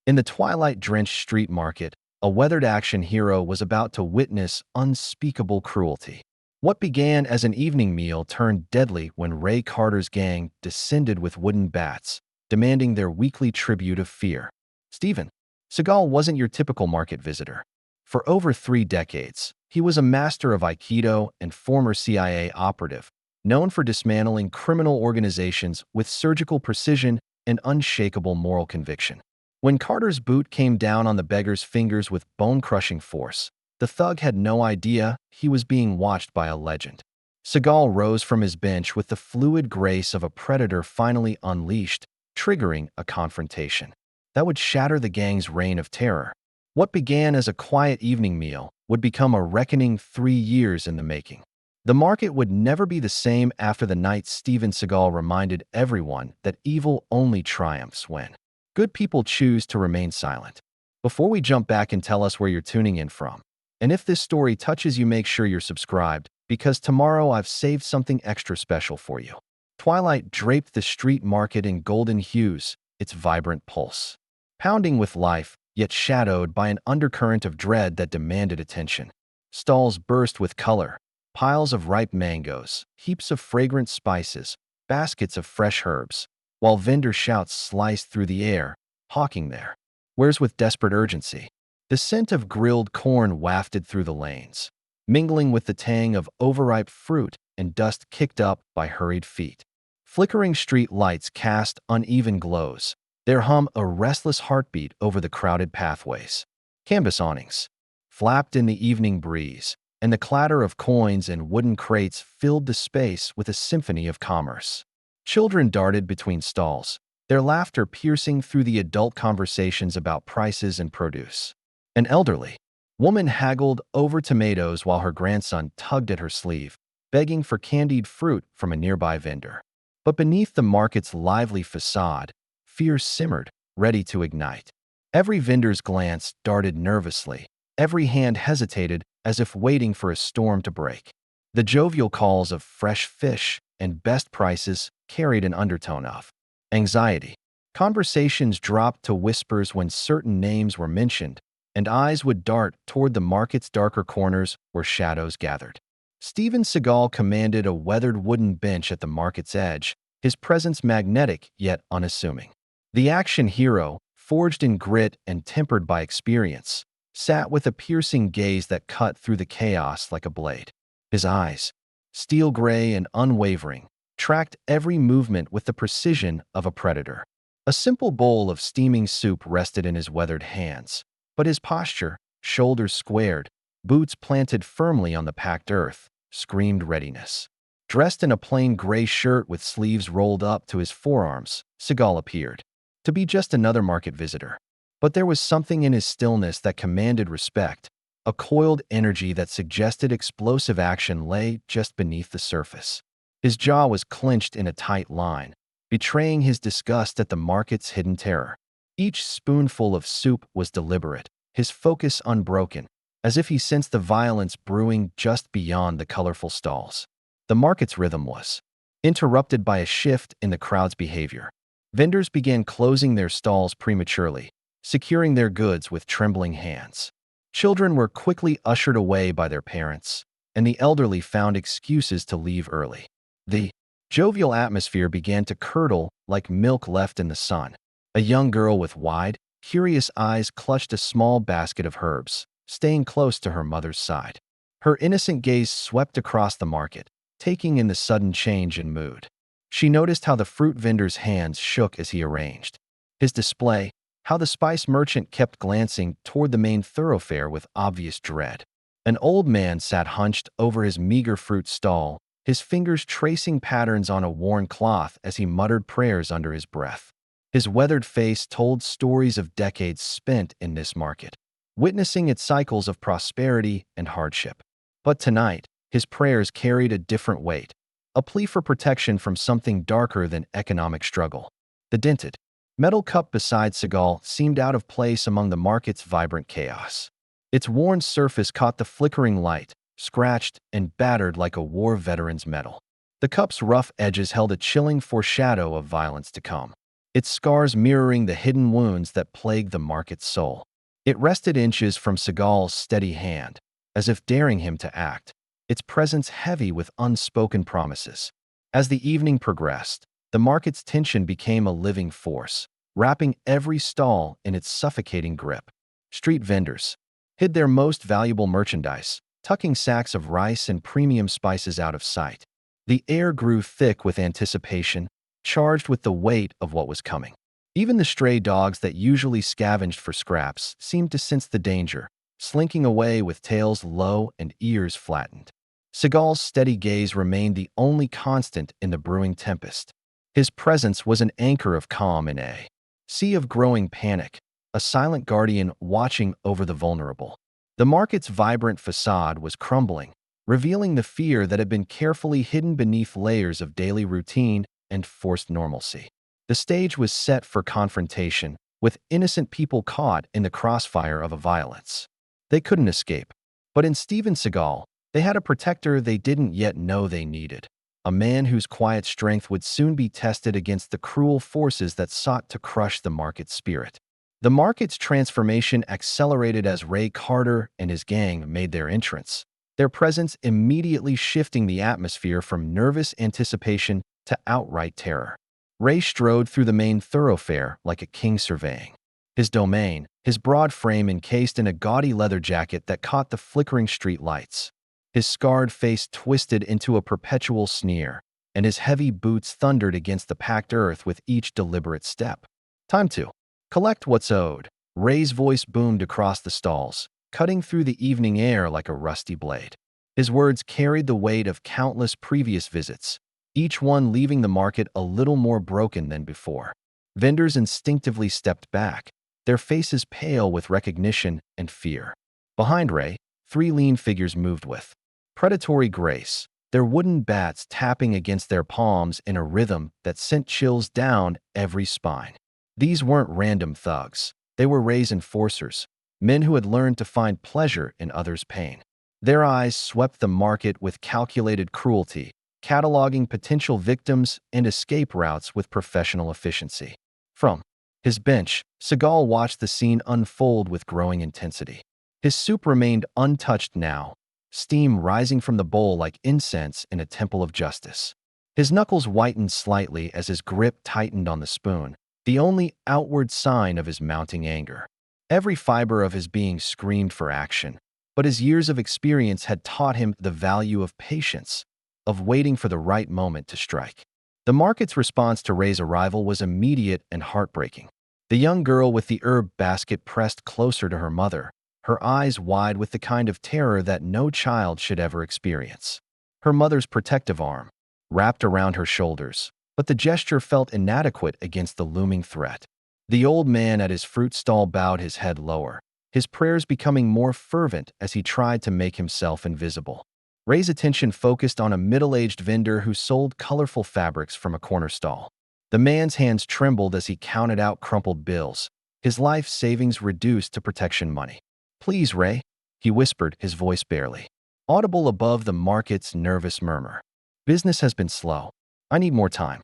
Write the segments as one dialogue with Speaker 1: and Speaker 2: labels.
Speaker 1: In the twilight-drenched street market, a weathered action hero was about to witness unspeakable cruelty. What began as an evening meal turned deadly when Ray Carter's gang descended with wooden bats, demanding their weekly tribute of fear. Steven Seagal wasn't your typical market visitor. For over 3 decades, he was a master of aikido and former CIA operative, known for dismantling criminal organizations with surgical precision and unshakable moral conviction. When Carter's boot came down on the beggar's fingers with bone-crushing force, the thug had no idea he was being watched by a legend. Seagal rose from his bench with the fluid grace of a predator finally unleashed, triggering a confrontation that would shatter the gang's reign of terror. What began as a quiet evening meal would become a reckoning 3 years in the making. The market would never be the same after the night Steven Seagal reminded everyone that evil only triumphs when good people choose to remain silent. Before we jump back and tell us where you're tuning in from, and if this story touches you, make sure you're subscribed, because tomorrow I've saved something extra special for you. Twilight draped the street market in golden hues, its vibrant pulse pounding with life, yet shadowed by an undercurrent of dread that demanded attention. Stalls burst with color, piles of ripe mangoes, heaps of fragrant spices, baskets of fresh herbs, while vendor shouts sliced through the air, hawking their wares with desperate urgency. The scent of grilled corn wafted through the lanes, mingling with the tang of overripe fruit and dust kicked up by hurried feet. Flickering street lights cast uneven glows, their hum a restless heartbeat over the crowded pathways. Canvas awnings flapped in the evening breeze, and the clatter of coins and wooden crates filled the space with a symphony of commerce. Children darted between stalls, their laughter piercing through the adult conversations about prices and produce. An elderly woman haggled over tomatoes while her grandson tugged at her sleeve, begging for candied fruit from a nearby vendor. But beneath the market's lively facade, fear simmered, ready to ignite. Every vendor's glance darted nervously, every hand hesitated as if waiting for a storm to break. The jovial calls of fresh fish and best prices carried an undertone of anxiety. Conversations dropped to whispers when certain names were mentioned, and eyes would dart toward the market's darker corners where shadows gathered. Steven Seagal commanded a weathered wooden bench at the market's edge, his presence magnetic yet unassuming. The action hero, forged in grit and tempered by experience, sat with a piercing gaze that cut through the chaos like a blade. His eyes, steel gray and unwavering, tracked every movement with the precision of a predator. A simple bowl of steaming soup rested in his weathered hands, but his posture, shoulders squared, boots planted firmly on the packed earth, screamed readiness. Dressed in a plain gray shirt with sleeves rolled up to his forearms, Seagal appeared to be just another market visitor. But there was something in his stillness that commanded respect, a coiled energy that suggested explosive action lay just beneath the surface. His jaw was clenched in a tight line, betraying his disgust at the market's hidden terror. Each spoonful of soup was deliberate, his focus unbroken, as if he sensed the violence brewing just beyond the colorful stalls. The market's rhythm was interrupted by a shift in the crowd's behavior. Vendors began closing their stalls prematurely, securing their goods with trembling hands. Children were quickly ushered away by their parents, and the elderly found excuses to leave early. The jovial atmosphere began to curdle like milk left in the sun. A young girl with wide, curious eyes clutched a small basket of herbs, staying close to her mother's side. Her innocent gaze swept across the market, taking in the sudden change in mood. She noticed how the fruit vendor's hands shook as he arranged his display, how the spice merchant kept glancing toward the main thoroughfare with obvious dread. An old man sat hunched over his meager fruit stall, his fingers tracing patterns on a worn cloth as he muttered prayers under his breath. His weathered face told stories of decades spent in this market, witnessing its cycles of prosperity and hardship. But tonight, his prayers carried a different weight, a plea for protection from something darker than economic struggle. The dented metal cup beside Seagal seemed out of place among the market's vibrant chaos. Its worn surface caught the flickering light, scratched and battered like a war veteran's metal. The cup's rough edges held a chilling foreshadow of violence to come. its scars mirroring the hidden wounds that plagued the market's soul. It rested inches from Seagal's steady hand, as if daring him to act, its presence heavy with unspoken promises. As the evening progressed, the market's tension became a living force, wrapping every stall in its suffocating grip. Street vendors hid their most valuable merchandise, tucking sacks of rice and premium spices out of sight. The air grew thick with anticipation, charged with the weight of what was coming. Even the stray dogs that usually scavenged for scraps seemed to sense the danger, slinking away with tails low and ears flattened. Seagal's steady gaze remained the only constant in the brewing tempest. His presence was an anchor of calm in a sea of growing panic, a silent guardian watching over the vulnerable. The market's vibrant facade was crumbling, revealing the fear that had been carefully hidden beneath layers of daily routine and forced normalcy. The stage was set for confrontation, with innocent people caught in the crossfire of a violence they couldn't escape. But in Steven Seagal, they had a protector they didn't yet know they needed, a man whose quiet strength would soon be tested against the cruel forces that sought to crush the market's spirit. The market's transformation accelerated as Ray Carter and his gang made their entrance, their presence immediately shifting the atmosphere from nervous anticipation to outright terror. Ray strode through the main thoroughfare like a king surveying his domain, his broad frame encased in a gaudy leather jacket that caught the flickering street lights. His scarred face twisted into a perpetual sneer, and his heavy boots thundered against the packed earth with each deliberate step. Time to collect what's owed. Ray's voice boomed across the stalls, cutting through the evening air like a rusty blade. His words carried the weight of countless previous visits, each one leaving the market a little more broken than before. Vendors instinctively stepped back, their faces pale with recognition and fear. Behind Ray, three lean figures moved with predatory grace, their wooden bats tapping against their palms in a rhythm that sent chills down every spine. These weren't random thugs. They were Ray's enforcers, men who had learned to find pleasure in others' pain. Their eyes swept the market with calculated cruelty, cataloging potential victims and escape routes with professional efficiency. From his bench, Seagal watched the scene unfold with growing intensity. His soup remained untouched now, steam rising from the bowl like incense in a temple of justice. His knuckles whitened slightly as his grip tightened on the spoon, the only outward sign of his mounting anger. Every fiber of his being screamed for action, but his years of experience had taught him the value of patience, of waiting for the right moment to strike. The market's response to Ray's arrival was immediate and heartbreaking. The young girl with the herb basket pressed closer to her mother, her eyes wide with the kind of terror that no child should ever experience. Her mother's protective arm wrapped around her shoulders, but the gesture felt inadequate against the looming threat. The old man at his fruit stall bowed his head lower, his prayers becoming more fervent as he tried to make himself invisible. Ray's attention focused on a middle-aged vendor who sold colorful fabrics from a corner stall. The man's hands trembled as he counted out crumpled bills, his life savings reduced to protection money. "Please, Ray," he whispered, his voice barely audible above the market's nervous murmur. "Business has been slow. I need more time."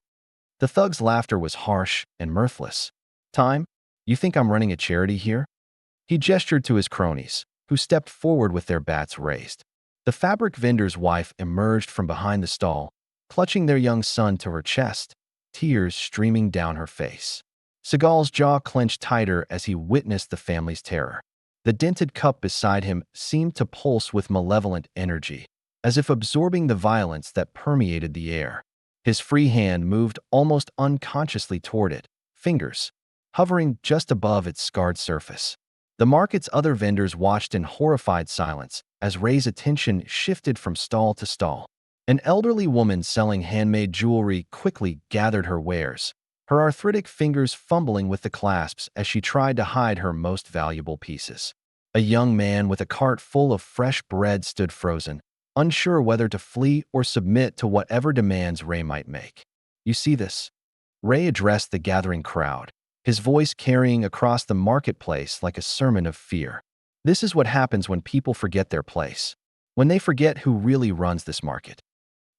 Speaker 1: The thug's laughter was harsh and mirthless. "Time? You think I'm running a charity here?" He gestured to his cronies, who stepped forward with their bats raised. The fabric vendor's wife emerged from behind the stall, clutching their young son to her chest, tears streaming down her face. Seagal's jaw clenched tighter as he witnessed the family's terror. The dented cup beside him seemed to pulse with malevolent energy, as if absorbing the violence that permeated the air. His free hand moved almost unconsciously toward it, fingers hovering just above its scarred surface. The market's other vendors watched in horrified silence as Ray's attention shifted from stall to stall. An elderly woman selling handmade jewelry quickly gathered her wares, her arthritic fingers fumbling with the clasps as she tried to hide her most valuable pieces. A young man with a cart full of fresh bread stood frozen, unsure whether to flee or submit to whatever demands Ray might make. "You see this?" Ray addressed the gathering crowd, his voice carrying across the marketplace like a sermon of fear. "This is what happens when people forget their place, when they forget who really runs this market."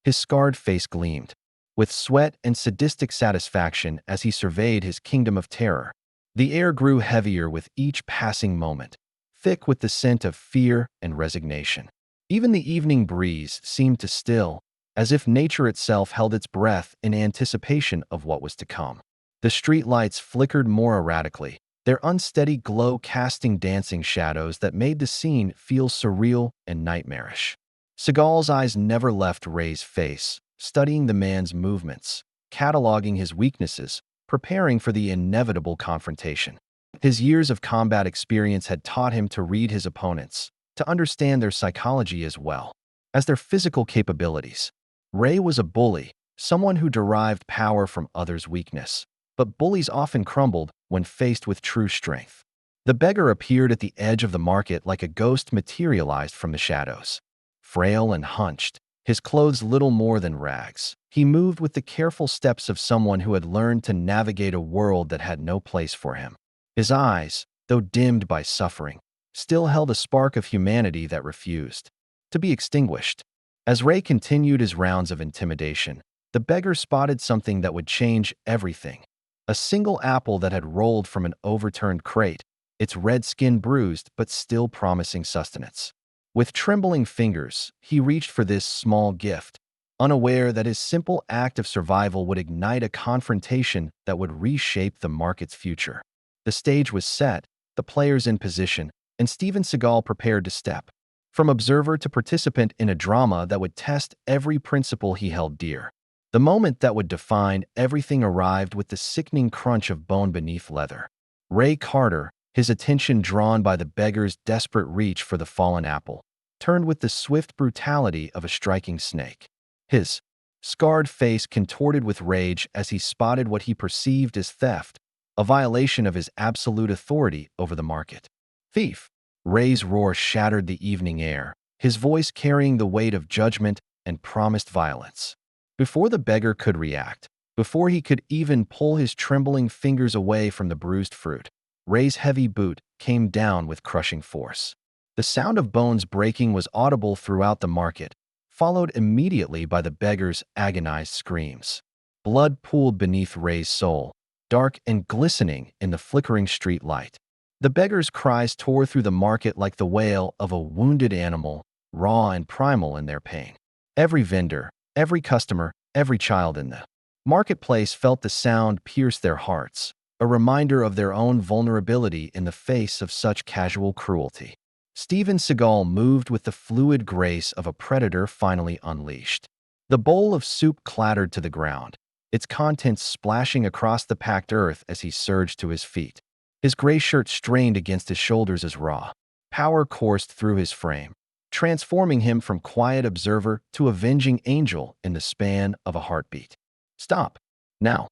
Speaker 1: His scarred face gleamed. with sweat and sadistic satisfaction as he surveyed his kingdom of terror. The air grew heavier with each passing moment, thick with the scent of fear and resignation. Even the evening breeze seemed to still, as if nature itself held its breath in anticipation of what was to come. The street lights flickered more erratically, their unsteady glow casting dancing shadows that made the scene feel surreal and nightmarish. Seagal's eyes never left Ray's face, studying the man's movements, cataloging his weaknesses, preparing for the inevitable confrontation. His years of combat experience had taught him to read his opponents, to understand their psychology as well as their physical capabilities. Ray was a bully, someone who derived power from others' weakness, but bullies often crumbled when faced with true strength. The beggar appeared at the edge of the market like a ghost materialized from the shadows. Frail and hunched, his clothes little more than rags, he moved with the careful steps of someone who had learned to navigate a world that had no place for him. His eyes, though dimmed by suffering, still held a spark of humanity that refused to be extinguished. As Ray continued his rounds of intimidation, the beggar spotted something that would change everything. A single apple that had rolled from an overturned crate, its red skin bruised but still promising sustenance. With trembling fingers, he reached for this small gift, unaware that his simple act of survival would ignite a confrontation that would reshape the market's future. The stage was set, the players in position, and Steven Seagal prepared to step from observer to participant in a drama that would test every principle he held dear. The moment that would define everything arrived with the sickening crunch of bone beneath leather. Ray Carter, his attention drawn by the beggar's desperate reach for the fallen apple, turned with the swift brutality of a striking snake. His scarred face contorted with rage as he spotted what he perceived as theft, a violation of his absolute authority over the market. Thief! Ray's roar shattered the evening air, his voice carrying the weight of judgment and promised violence. Before the beggar could react, before he could even pull his trembling fingers away from the bruised fruit, Ray's heavy boot came down with crushing force. The sound of bones breaking was audible throughout the market, followed immediately by the beggar's agonized screams. Blood pooled beneath Ray's soul, dark and glistening in the flickering street light. The beggar's cries tore through the market like the wail of a wounded animal, raw and primal in their pain. Every vendor, every customer, every child in the marketplace felt the sound pierce their hearts, a reminder of their own vulnerability in the face of such casual cruelty. Steven Seagal moved with the fluid grace of a predator finally unleashed. The bowl of soup clattered to the ground, its contents splashing across the packed earth as he surged to his feet. His gray shirt strained against his shoulders as raw power coursed through his frame, transforming him from quiet observer to avenging angel in the span of a heartbeat. Stop. Now.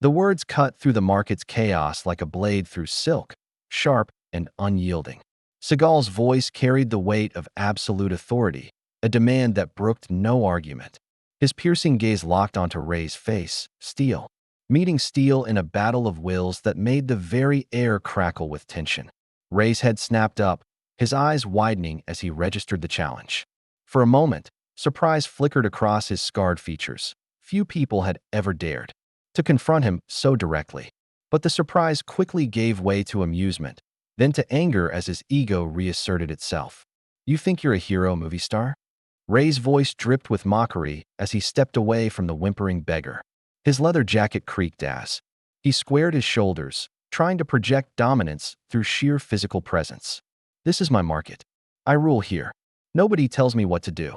Speaker 1: The words cut through the market's chaos like a blade through silk, sharp and unyielding. Seagal's voice carried the weight of absolute authority, a demand that brooked no argument. His piercing gaze locked onto Ray's face, steel, meeting steel in a battle of wills that made the very air crackle with tension. Ray's head snapped up, his eyes widening as he registered the challenge. For a moment, surprise flickered across his scarred features. Few people had ever dared to confront him so directly. But the surprise quickly gave way to amusement, then to anger as his ego reasserted itself. You think you're a hero movie star? Ray's voice dripped with mockery as he stepped away from the whimpering beggar. His leather jacket creaked as he squared his shoulders, trying to project dominance through sheer physical presence. This is my market. I rule here. Nobody tells me what to do.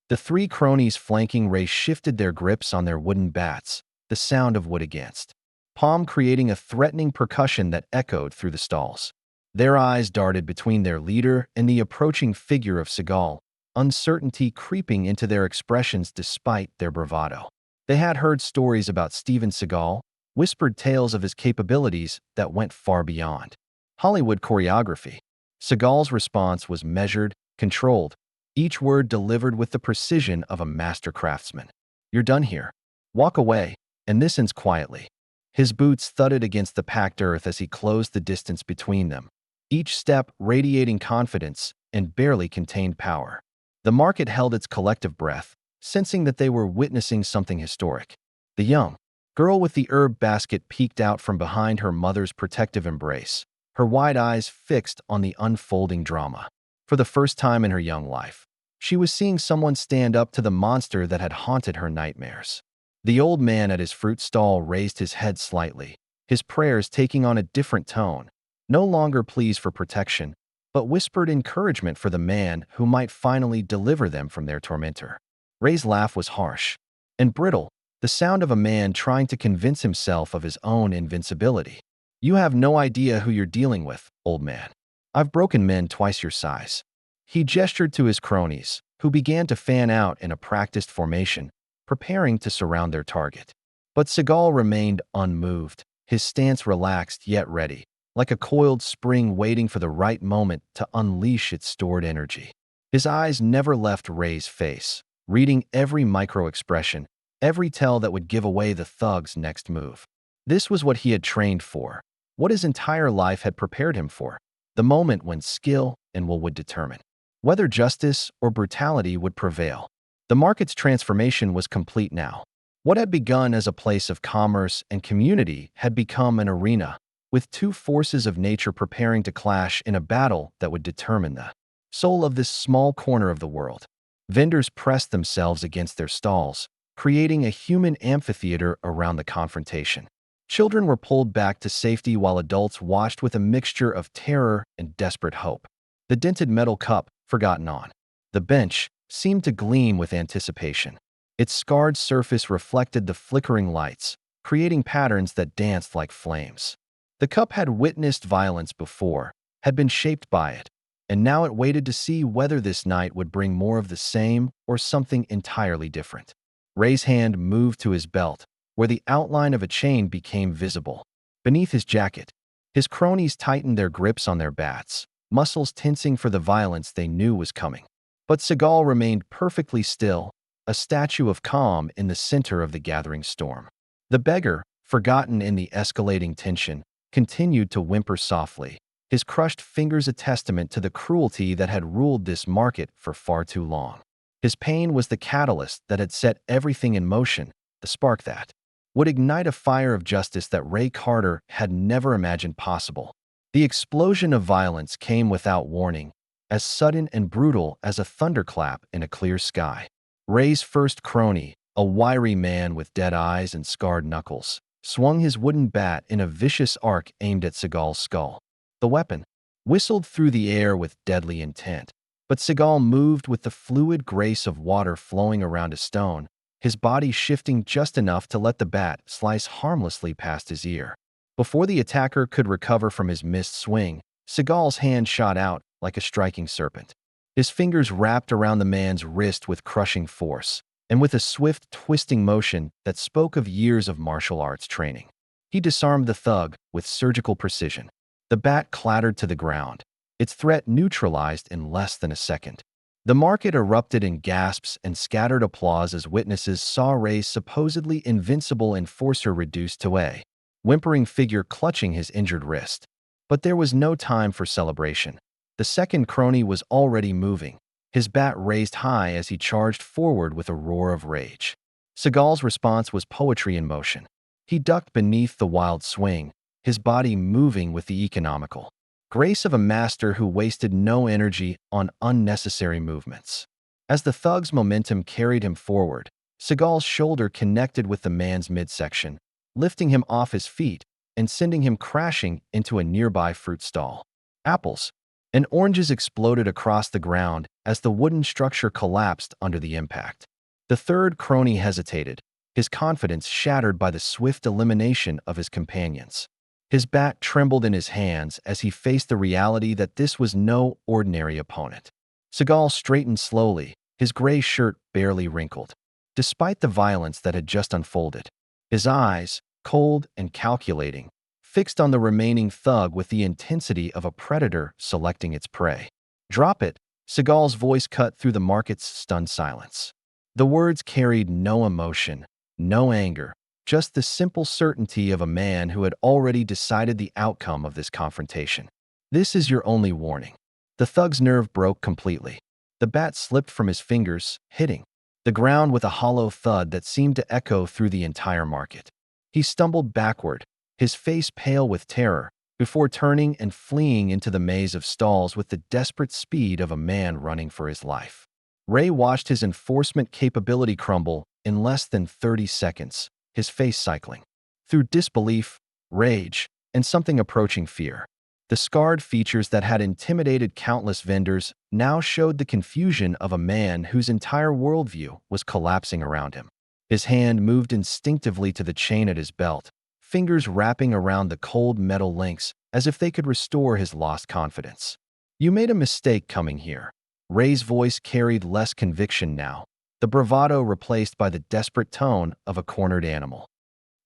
Speaker 1: The three cronies flanking Ray shifted their grips on their wooden bats, the sound of wood against palm creating a threatening percussion that echoed through the stalls. Their eyes darted between their leader and the approaching figure of Seagal, uncertainty creeping into their expressions despite their bravado. They had heard stories about Steven Seagal, whispered tales of his capabilities that went far beyond Hollywood choreography. Seagal's response was measured, controlled, each word delivered with the precision of a master craftsman. You're done here. Walk away, and this ends quietly. His boots thudded against the packed earth as he closed the distance between them, each step radiating confidence and barely contained power. The market held its collective breath, sensing that they were witnessing something historic. The young girl with the herb basket peeked out from behind her mother's protective embrace, her wide eyes fixed on the unfolding drama. For the first time in her young life, she was seeing someone stand up to the monster that had haunted her nightmares. The old man at his fruit stall raised his head slightly, his prayers taking on a different tone, no longer pleas for protection, but whispered encouragement for the man who might finally deliver them from their tormentor. Ray's laugh was harsh and brittle, the sound of a man trying to convince himself of his own invincibility. "You have no idea who you're dealing with, old man. I've broken men twice your size." He gestured to his cronies, who began to fan out in a practiced formation, preparing to surround their target. But Seagal remained unmoved, his stance relaxed yet ready, like a coiled spring waiting for the right moment to unleash its stored energy. His eyes never left Ray's face, reading every micro-expression, every tell that would give away the thug's next move. This was what he had trained for, what his entire life had prepared him for, the moment when skill and will would determine whether justice or brutality would prevail. The market's transformation was complete now. What had begun as a place of commerce and community had become an arena, with two forces of nature preparing to clash in a battle that would determine the soul of this small corner of the world. Vendors pressed themselves against their stalls, creating a human amphitheater around the confrontation. Children were pulled back to safety while adults watched with a mixture of terror and desperate hope. The dented metal cup, forgotten on the bench, seemed to gleam with anticipation. Its scarred surface reflected the flickering lights, creating patterns that danced like flames. The cup had witnessed violence before, had been shaped by it, and now it waited to see whether this night would bring more of the same or something entirely different. Ray's hand moved to his belt, where the outline of a chain became visible. Beneath his jacket, his cronies tightened their grips on their bats, muscles tensing for the violence they knew was coming. But Seagal remained perfectly still, a statue of calm in the center of the gathering storm. The beggar, forgotten in the escalating tension, continued to whimper softly, his crushed fingers a testament to the cruelty that had ruled this market for far too long. His pain was the catalyst that had set everything in motion, the spark that would ignite a fire of justice that Ray Carter had never imagined possible. The explosion of violence came without warning, as sudden and brutal as a thunderclap in a clear sky. Ray's first crony, a wiry man with dead eyes and scarred knuckles, swung his wooden bat in a vicious arc aimed at Seagal's skull. The weapon whistled through the air with deadly intent, but Seagal moved with the fluid grace of water flowing around a stone, his body shifting just enough to let the bat slice harmlessly past his ear. Before the attacker could recover from his missed swing, Seagal's hand shot out like a striking serpent. His fingers wrapped around the man's wrist with crushing force, and with a swift, twisting motion that spoke of years of martial arts training. He disarmed the thug with surgical precision. The bat clattered to the ground, its threat neutralized in less than a second. The market erupted in gasps and scattered applause as witnesses saw Ray's supposedly invincible enforcer reduced to a whimpering figure clutching his injured wrist. But there was no time for celebration. The second crony was already moving, his bat raised high as he charged forward with a roar of rage. Seagal's response was poetry in motion. He ducked beneath the wild swing, his body moving with the economical grace of a master who wasted no energy on unnecessary movements. As the thug's momentum carried him forward, Seagal's shoulder connected with the man's midsection, lifting him off his feet and sending him crashing into a nearby fruit stall. Apples and oranges exploded across the ground as the wooden structure collapsed under the impact. The third crony hesitated, his confidence shattered by the swift elimination of his companions. His bat trembled in his hands as he faced the reality that this was no ordinary opponent. Seagal straightened slowly, his gray shirt barely wrinkled. Despite the violence that had just unfolded, his eyes, cold and calculating, fixed on the remaining thug with the intensity of a predator selecting its prey. "Drop it," Seagal's voice cut through the market's stunned silence. The words carried no emotion, no anger, just the simple certainty of a man who had already decided the outcome of this confrontation. "This is your only warning." The thug's nerve broke completely. The bat slipped from his fingers, hitting the ground with a hollow thud that seemed to echo through the entire market. He stumbled backward, his face pale with terror, before turning and fleeing into the maze of stalls with the desperate speed of a man running for his life. Ray watched his enforcement capability crumble in less than 30 seconds, his face cycling through disbelief, rage, and something approaching fear. The scarred features that had intimidated countless vendors now showed the confusion of a man whose entire worldview was collapsing around him. His hand moved instinctively to the chain at his belt, fingers wrapping around the cold metal links as if they could restore his lost confidence. "You made a mistake coming here." Ray's voice carried less conviction now, the bravado replaced by the desperate tone of a cornered animal.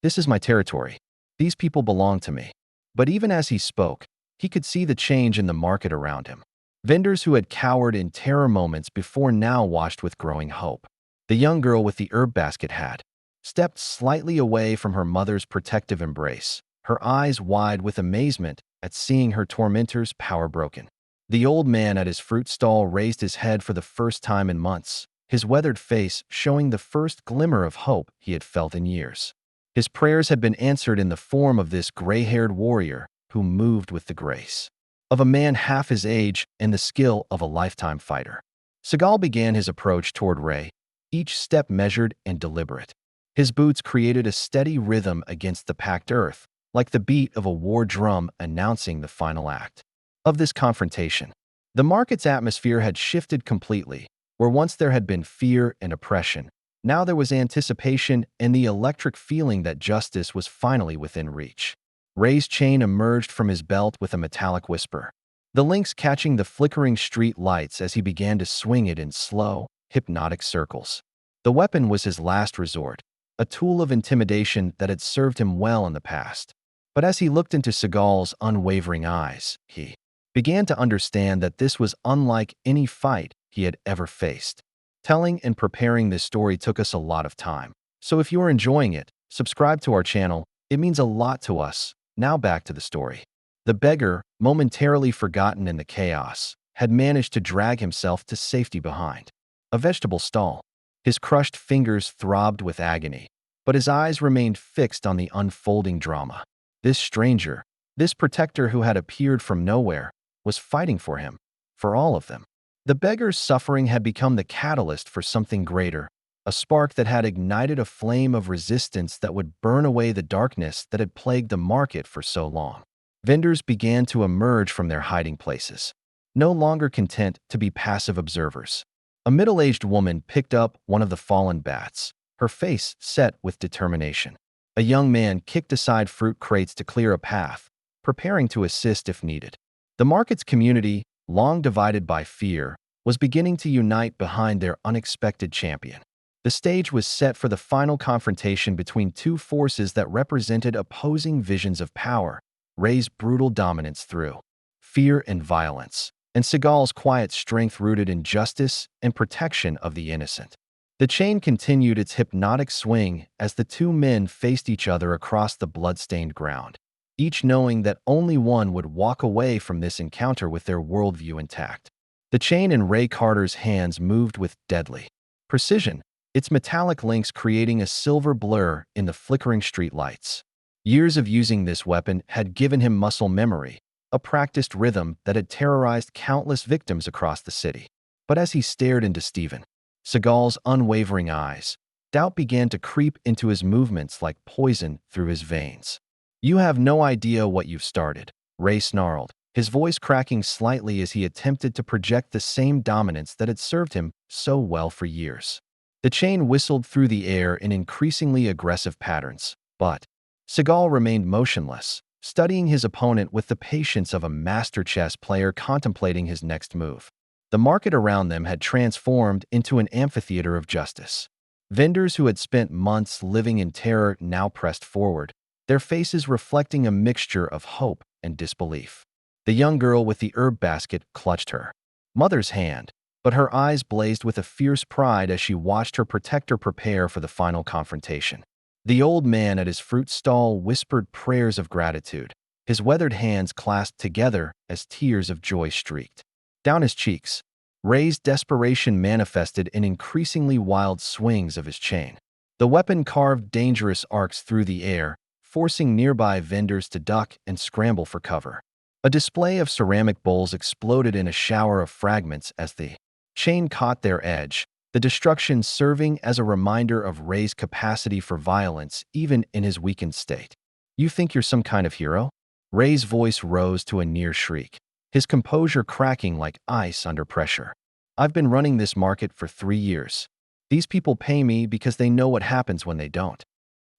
Speaker 1: "This is my territory. These people belong to me." But even as he spoke, he could see the change in the market around him. Vendors who had cowered in terror moments before now watched with growing hope. The young girl with the herb basket had stepped slightly away from her mother's protective embrace, her eyes wide with amazement at seeing her tormentor's power broken. The old man at his fruit stall raised his head for the first time in months, his weathered face showing the first glimmer of hope he had felt in years. His prayers had been answered in the form of this gray-haired warrior who moved with the grace of a man half his age and the skill of a lifetime fighter. Seagal began his approach toward Ray, each step measured and deliberate. His boots created a steady rhythm against the packed earth, like the beat of a war drum announcing the final act of this confrontation. The market's atmosphere had shifted completely. Where once there had been fear and oppression, now there was anticipation and the electric feeling that justice was finally within reach. Ray's chain emerged from his belt with a metallic whisper, the links catching the flickering street lights as he began to swing it in slow, hypnotic circles. The weapon was his last resort, a tool of intimidation that had served him well in the past. But as he looked into Seagal's unwavering eyes, he began to understand that this was unlike any fight he had ever faced. Telling and preparing this story took us a lot of time. So if you are enjoying it, subscribe to our channel. It means a lot to us. Now back to the story. The beggar, momentarily forgotten in the chaos, had managed to drag himself to safety behind a vegetable stall. His crushed fingers throbbed with agony, but his eyes remained fixed on the unfolding drama. This stranger, this protector who had appeared from nowhere, was fighting for him, for all of them. The beggar's suffering had become the catalyst for something greater, a spark that had ignited a flame of resistance that would burn away the darkness that had plagued the market for so long. Vendors began to emerge from their hiding places, no longer content to be passive observers. A middle-aged woman picked up one of the fallen bats, her face set with determination. A young man kicked aside fruit crates to clear a path, preparing to assist if needed. The market's community, long divided by fear, was beginning to unite behind their unexpected champion. The stage was set for the final confrontation between two forces that represented opposing visions of power, Ray's brutal dominance through fear and violence, and Seagal's quiet strength rooted in justice and protection of the innocent. The chain continued its hypnotic swing as the two men faced each other across the blood-stained ground, each knowing that only one would walk away from this encounter with their worldview intact. The chain in Ray Carter's hands moved with deadly precision, its metallic links creating a silver blur in the flickering streetlights. Years of using this weapon had given him muscle memory, a practiced rhythm that had terrorized countless victims across the city. But as he stared into Steven Seagal's unwavering eyes, doubt began to creep into his movements like poison through his veins. "You have no idea what you've started," Ray snarled, his voice cracking slightly as he attempted to project the same dominance that had served him so well for years. The chain whistled through the air in increasingly aggressive patterns, but Seagal remained motionless, studying his opponent with the patience of a master chess player contemplating his next move. The market around them had transformed into an amphitheater of justice. Vendors who had spent months living in terror now pressed forward, their faces reflecting a mixture of hope and disbelief. The young girl with the herb basket clutched her mother's hand, but her eyes blazed with a fierce pride as she watched her protector prepare for the final confrontation. The old man at his fruit stall whispered prayers of gratitude, his weathered hands clasped together as tears of joy streaked down his cheeks. Ray's desperation manifested in increasingly wild swings of his chain. The weapon carved dangerous arcs through the air, forcing nearby vendors to duck and scramble for cover. A display of ceramic bowls exploded in a shower of fragments as the chain caught their edge, the destruction serving as a reminder of Ray's capacity for violence even in his weakened state. "You think you're some kind of hero?" Ray's voice rose to a near shriek, his composure cracking like ice under pressure. "I've been running this market for 3 years. These people pay me because they know what happens when they don't."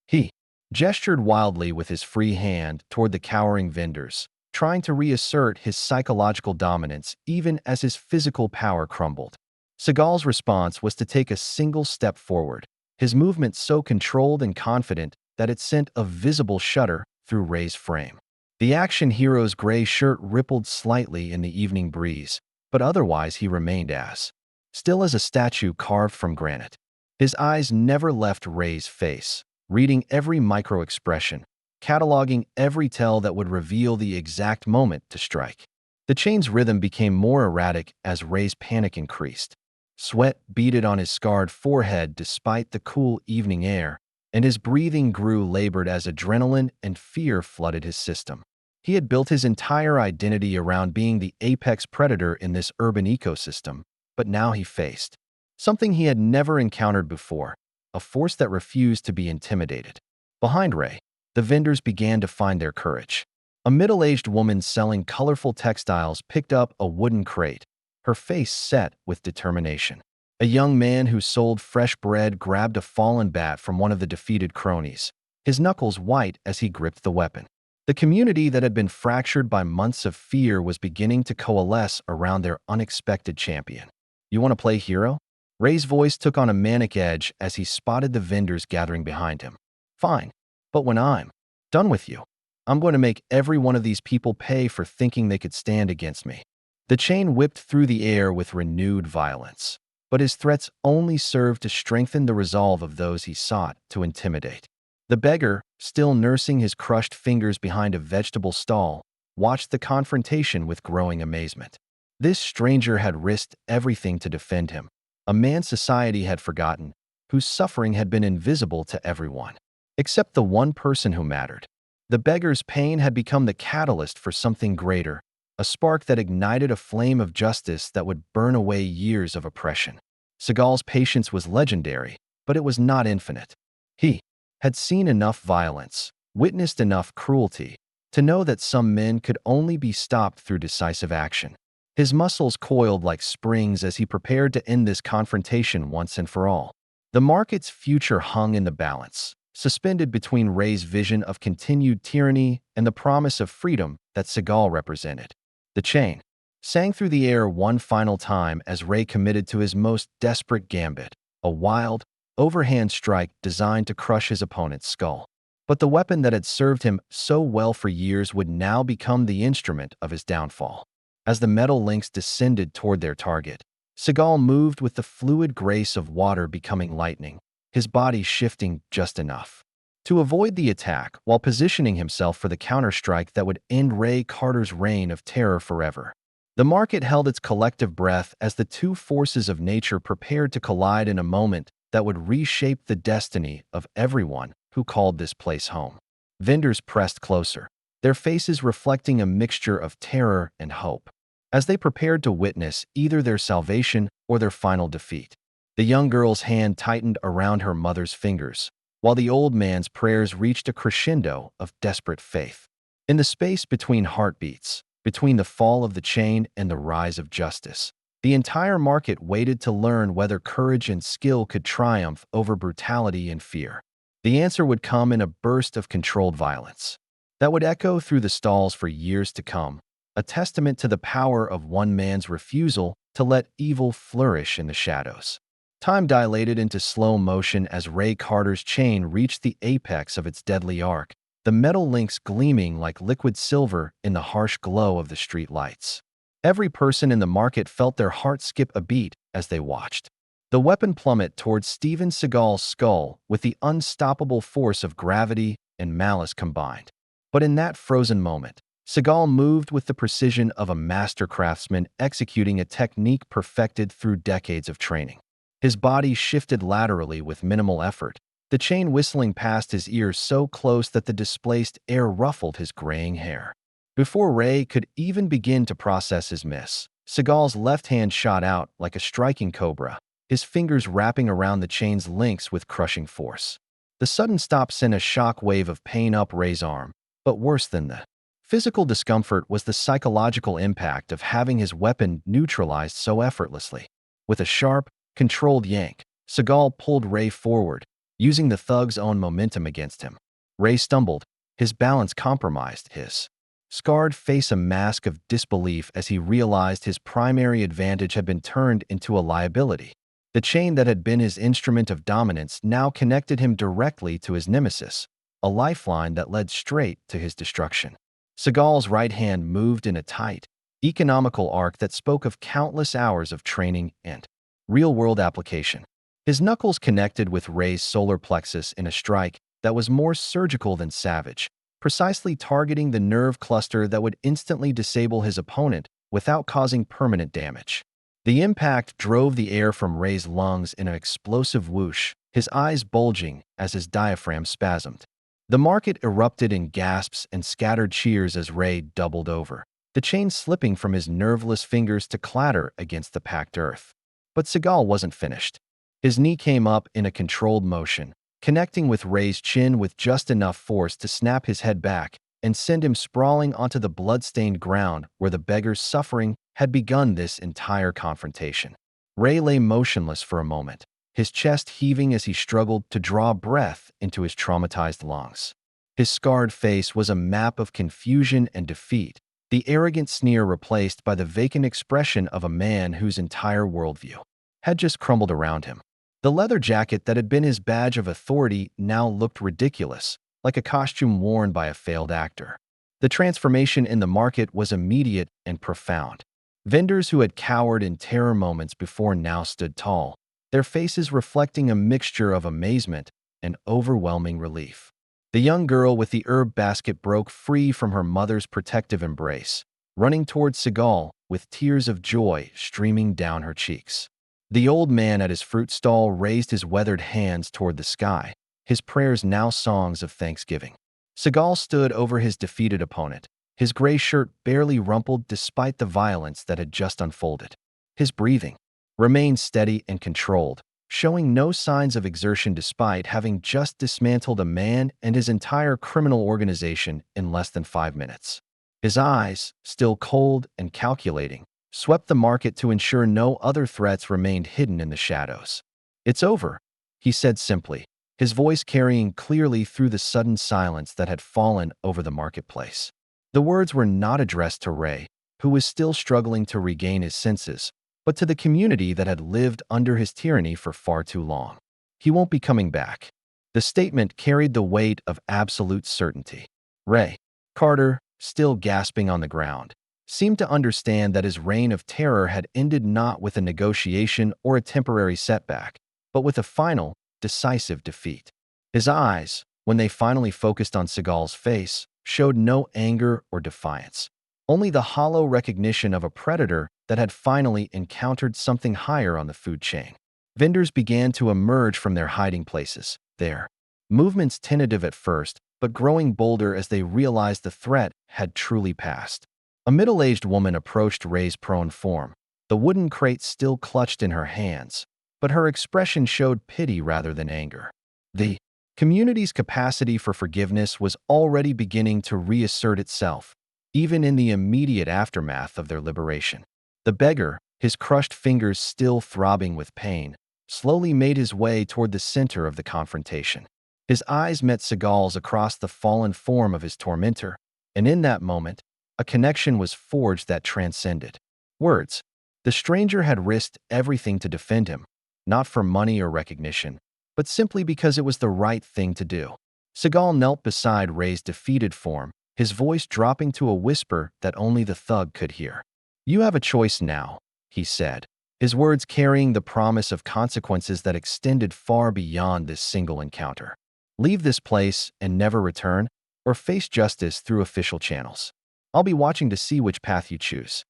Speaker 1: He gestured wildly with his free hand toward the cowering vendors, trying to reassert his psychological dominance even as his physical power crumbled. Seagal's response was to take a single step forward, his movement so controlled and confident that it sent a visible shudder through Ray's frame. The action hero's gray shirt rippled slightly in the evening breeze, but otherwise he remained as still as a statue carved from granite. His eyes never left Ray's face, reading every micro-expression, cataloging every tell that would reveal the exact moment to strike. The chain's rhythm became more erratic as Ray's panic increased. Sweat beaded on his scarred forehead despite the cool evening air, and his breathing grew labored as adrenaline and fear flooded his system. He had built his entire identity around being the apex predator in this urban ecosystem, but now he faced something he had never encountered before, a force that refused to be intimidated. Behind Ray, the vendors began to find their courage. A middle-aged woman selling colorful textiles picked up a wooden crate, her face set with determination. A young man who sold fresh bread grabbed a fallen bat from one of the defeated cronies, his knuckles white as he gripped the weapon. The community that had been fractured by months of fear was beginning to coalesce around their unexpected champion. "You want to play hero?" Ray's voice took on a manic edge as he spotted the vendors gathering behind him. "Fine, but when I'm done with you, I'm going to make every one of these people pay for thinking they could stand against me." The chain whipped through the air with renewed violence, but his threats only served to strengthen the resolve of those he sought to intimidate. The beggar, still nursing his crushed fingers behind a vegetable stall, watched the confrontation with growing amazement. This stranger had risked everything to defend him, a man society had forgotten, whose suffering had been invisible to everyone, except the one person who mattered. The beggar's pain had become the catalyst for something greater, a spark that ignited a flame of justice that would burn away years of oppression. Seagal's patience was legendary, but it was not infinite. He had seen enough violence, witnessed enough cruelty, to know that some men could only be stopped through decisive action. His muscles coiled like springs as he prepared to end this confrontation once and for all. The market's future hung in the balance, suspended between Ray's vision of continued tyranny and the promise of freedom that Seagal represented. The chain sang through the air one final time as Ray committed to his most desperate gambit, a wild, overhand strike designed to crush his opponent's skull. But the weapon that had served him so well for years would now become the instrument of his downfall. As the metal links descended toward their target, Seagal moved with the fluid grace of water becoming lightning, his body shifting just enough to avoid the attack while positioning himself for the counterstrike that would end Ray Carter's reign of terror forever. The market held its collective breath as the two forces of nature prepared to collide in a moment that would reshape the destiny of everyone who called this place home. Vendors pressed closer, their faces reflecting a mixture of terror and hope, as they prepared to witness either their salvation or their final defeat. The young girl's hand tightened around her mother's fingers, while the old man's prayers reached a crescendo of desperate faith. In the space between heartbeats, between the fall of the chain and the rise of justice, the entire market waited to learn whether courage and skill could triumph over brutality and fear. The answer would come in a burst of controlled violence that would echo through the stalls for years to come, a testament to the power of one man's refusal to let evil flourish in the shadows. Time dilated into slow motion as Ray Carter's chain reached the apex of its deadly arc, the metal links gleaming like liquid silver in the harsh glow of the street lights. Every person in the market felt their heart skip a beat as they watched the weapon plummet towards Steven Seagal's skull with the unstoppable force of gravity and malice combined. But in that frozen moment, Seagal moved with the precision of a master craftsman executing a technique perfected through decades of training. His body shifted laterally with minimal effort, the chain whistling past his ears so close that the displaced air ruffled his graying hair. Before Ray could even begin to process his miss, Seagal's left hand shot out like a striking cobra, his fingers wrapping around the chain's links with crushing force. The sudden stop sent a shock wave of pain up Ray's arm, but worse than the physical discomfort was the psychological impact of having his weapon neutralized so effortlessly. With a sharp, controlled yank, Seagal pulled Ray forward, using the thug's own momentum against him. Ray stumbled, his balance compromised, his scarred face a mask of disbelief as he realized his primary advantage had been turned into a liability. The chain that had been his instrument of dominance now connected him directly to his nemesis, a lifeline that led straight to his destruction. Seagal's right hand moved in a tight, economical arc that spoke of countless hours of training and real-world application. His knuckles connected with Ray's solar plexus in a strike that was more surgical than savage, precisely targeting the nerve cluster that would instantly disable his opponent without causing permanent damage. The impact drove the air from Ray's lungs in an explosive whoosh, his eyes bulging as his diaphragm spasmed. The market erupted in gasps and scattered cheers as Ray doubled over, the chain slipping from his nerveless fingers to clatter against the packed earth. But Seagal wasn't finished. His knee came up in a controlled motion, connecting with Ray's chin with just enough force to snap his head back and send him sprawling onto the blood-stained ground where the beggar's suffering had begun this entire confrontation. Ray lay motionless for a moment, his chest heaving as he struggled to draw breath into his traumatized lungs. His scarred face was a map of confusion and defeat, the arrogant sneer replaced by the vacant expression of a man whose entire worldview had just crumbled around him. The leather jacket that had been his badge of authority now looked ridiculous, like a costume worn by a failed actor. The transformation in the market was immediate and profound. Vendors who had cowered in terror moments before now stood tall, their faces reflecting a mixture of amazement and overwhelming relief. The young girl with the herb basket broke free from her mother's protective embrace, running towards Seagal with tears of joy streaming down her cheeks. The old man at his fruit stall raised his weathered hands toward the sky, his prayers now songs of thanksgiving. Seagal stood over his defeated opponent, his gray shirt barely rumpled despite the violence that had just unfolded. His breathing remained steady and controlled, showing no signs of exertion despite having just dismantled a man and his entire criminal organization in less than 5 minutes. His eyes, still cold and calculating, swept the market to ensure no other threats remained hidden in the shadows. "It's over," he said simply, his voice carrying clearly through the sudden silence that had fallen over the marketplace. The words were not addressed to Ray, who was still struggling to regain his senses, but to the community that had lived under his tyranny for far too long. He won't be coming back. The statement carried the weight of absolute certainty. Ray Carter, still gasping on the ground, seemed to understand that his reign of terror had ended not with a negotiation or a temporary setback, but with a final, decisive defeat. His eyes, when they finally focused on Seagal's face, showed no anger or defiance, only the hollow recognition of a predator that had finally encountered something higher on the food chain. Vendors began to emerge from their hiding places, their movements tentative at first, but growing bolder as they realized the threat had truly passed. A middle-aged woman approached Ray's prone form, the wooden crate still clutched in her hands, but her expression showed pity rather than anger. The community's capacity for forgiveness was already beginning to reassert itself, even in the immediate aftermath of their liberation. The beggar, his crushed fingers still throbbing with pain, slowly made his way toward the center of the confrontation. His eyes met Seagal's across the fallen form of his tormentor, and in that moment, a connection was forged that transcended words. The stranger had risked everything to defend him, not for money or recognition, but simply because it was the right thing to do. Seagal knelt beside Ray's defeated form, his voice dropping to a whisper that only the thug could hear. "You have a choice now," he said, his words carrying the promise of consequences that extended far beyond this single encounter. "Leave this place and never return, or face justice through official channels." I'll be watching to see which path you choose."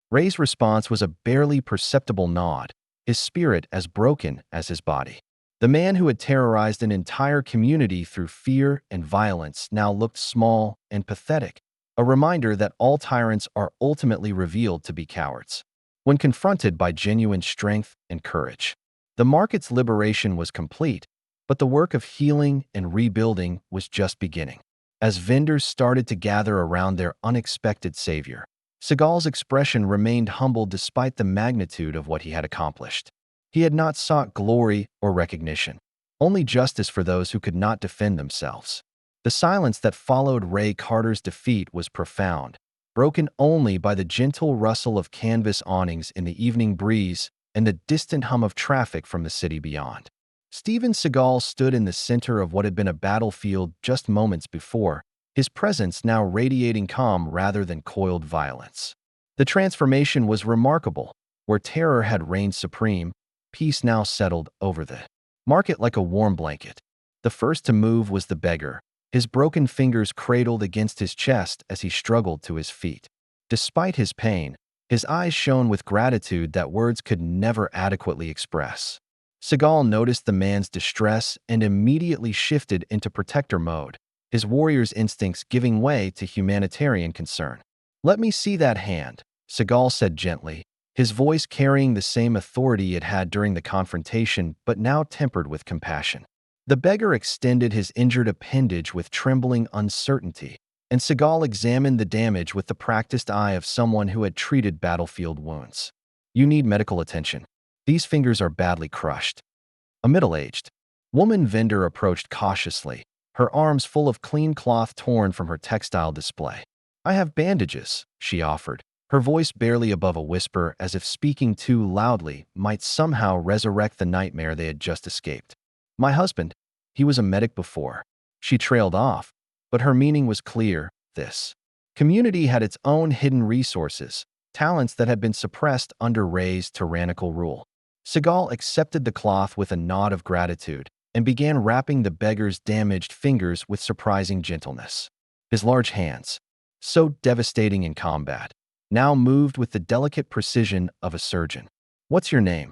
Speaker 1: Ray's response was a barely perceptible nod, his spirit as broken as his body. The man who had terrorized an entire community through fear and violence now looked small and pathetic, a reminder that all tyrants are ultimately revealed to be cowards when confronted by genuine strength and courage. The market's liberation was complete, but the work of healing and rebuilding was just beginning. As vendors started to gather around their unexpected savior, Seagal's expression remained humble despite the magnitude of what he had accomplished. He had not sought glory or recognition, only justice for those who could not defend themselves. The silence that followed Ray Carter's defeat was profound, broken only by the gentle rustle of canvas awnings in the evening breeze and the distant hum of traffic from the city beyond. Steven Seagal stood in the center of what had been a battlefield just moments before, his presence now radiating calm rather than coiled violence. The transformation was remarkable. Where terror had reigned supreme, peace now settled over the market like a warm blanket. The first to move was the beggar, his broken fingers cradled against his chest as he struggled to his feet. Despite his pain, his eyes shone with gratitude that words could never adequately express. Seagal noticed the man's distress and immediately shifted into protector mode, his warrior's instincts giving way to humanitarian concern. "Let me see that hand," Seagal said gently, his voice carrying the same authority it had during the confrontation but now tempered with compassion. The beggar extended his injured appendage with trembling uncertainty, and Seagal examined the damage with the practiced eye of someone who had treated battlefield wounds. "You need medical attention. These fingers are badly crushed." A middle-aged woman vendor approached cautiously, her arms full of clean cloth torn from her textile display. "I have bandages," she offered, her voice barely above a whisper as if speaking too loudly might somehow resurrect the nightmare they had just escaped. "My husband, he was a medic before." She trailed off, but her meaning was clear. This community had its own hidden resources, talents that had been suppressed under Ray's tyrannical rule. Seagal accepted the cloth with a nod of gratitude and began wrapping the beggar's damaged fingers with surprising gentleness. His large hands, so devastating in combat, now moved with the delicate precision of a surgeon. "What's your name?"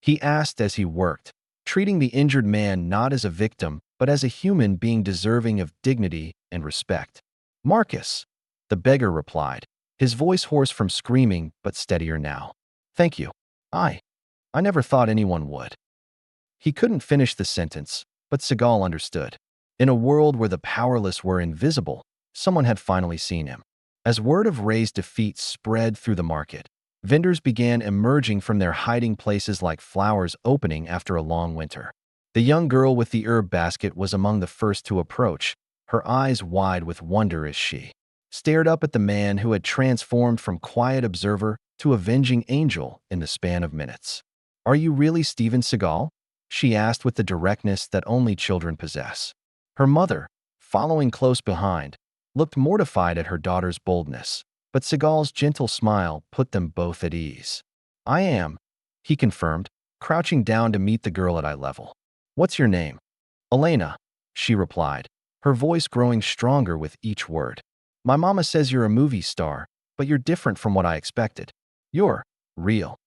Speaker 1: he asked as he worked, treating the injured man not as a victim, but as a human being deserving of dignity and respect. "Marcus," the beggar replied, his voice hoarse from screaming but steadier now. "Thank you. I never thought anyone would." He couldn't finish the sentence, but Seagal understood. In a world where the powerless were invisible, someone had finally seen him. As word of Ray's defeat spread through the market, vendors began emerging from their hiding places like flowers opening after a long winter. The young girl with the herb basket was among the first to approach, her eyes wide with wonder as she stared up at the man who had transformed from quiet observer to avenging angel in the span of minutes. "Are you really Steven Seagal?" she asked with the directness that only children possess. Her mother, following close behind, looked mortified at her daughter's boldness, but Seagal's gentle smile put them both at ease. "I am," he confirmed, crouching down to meet the girl at eye level. "What's your name?" "Elena," she replied, her voice growing stronger with each word. "My mama says you're a movie star, but you're different from what I expected. You're real."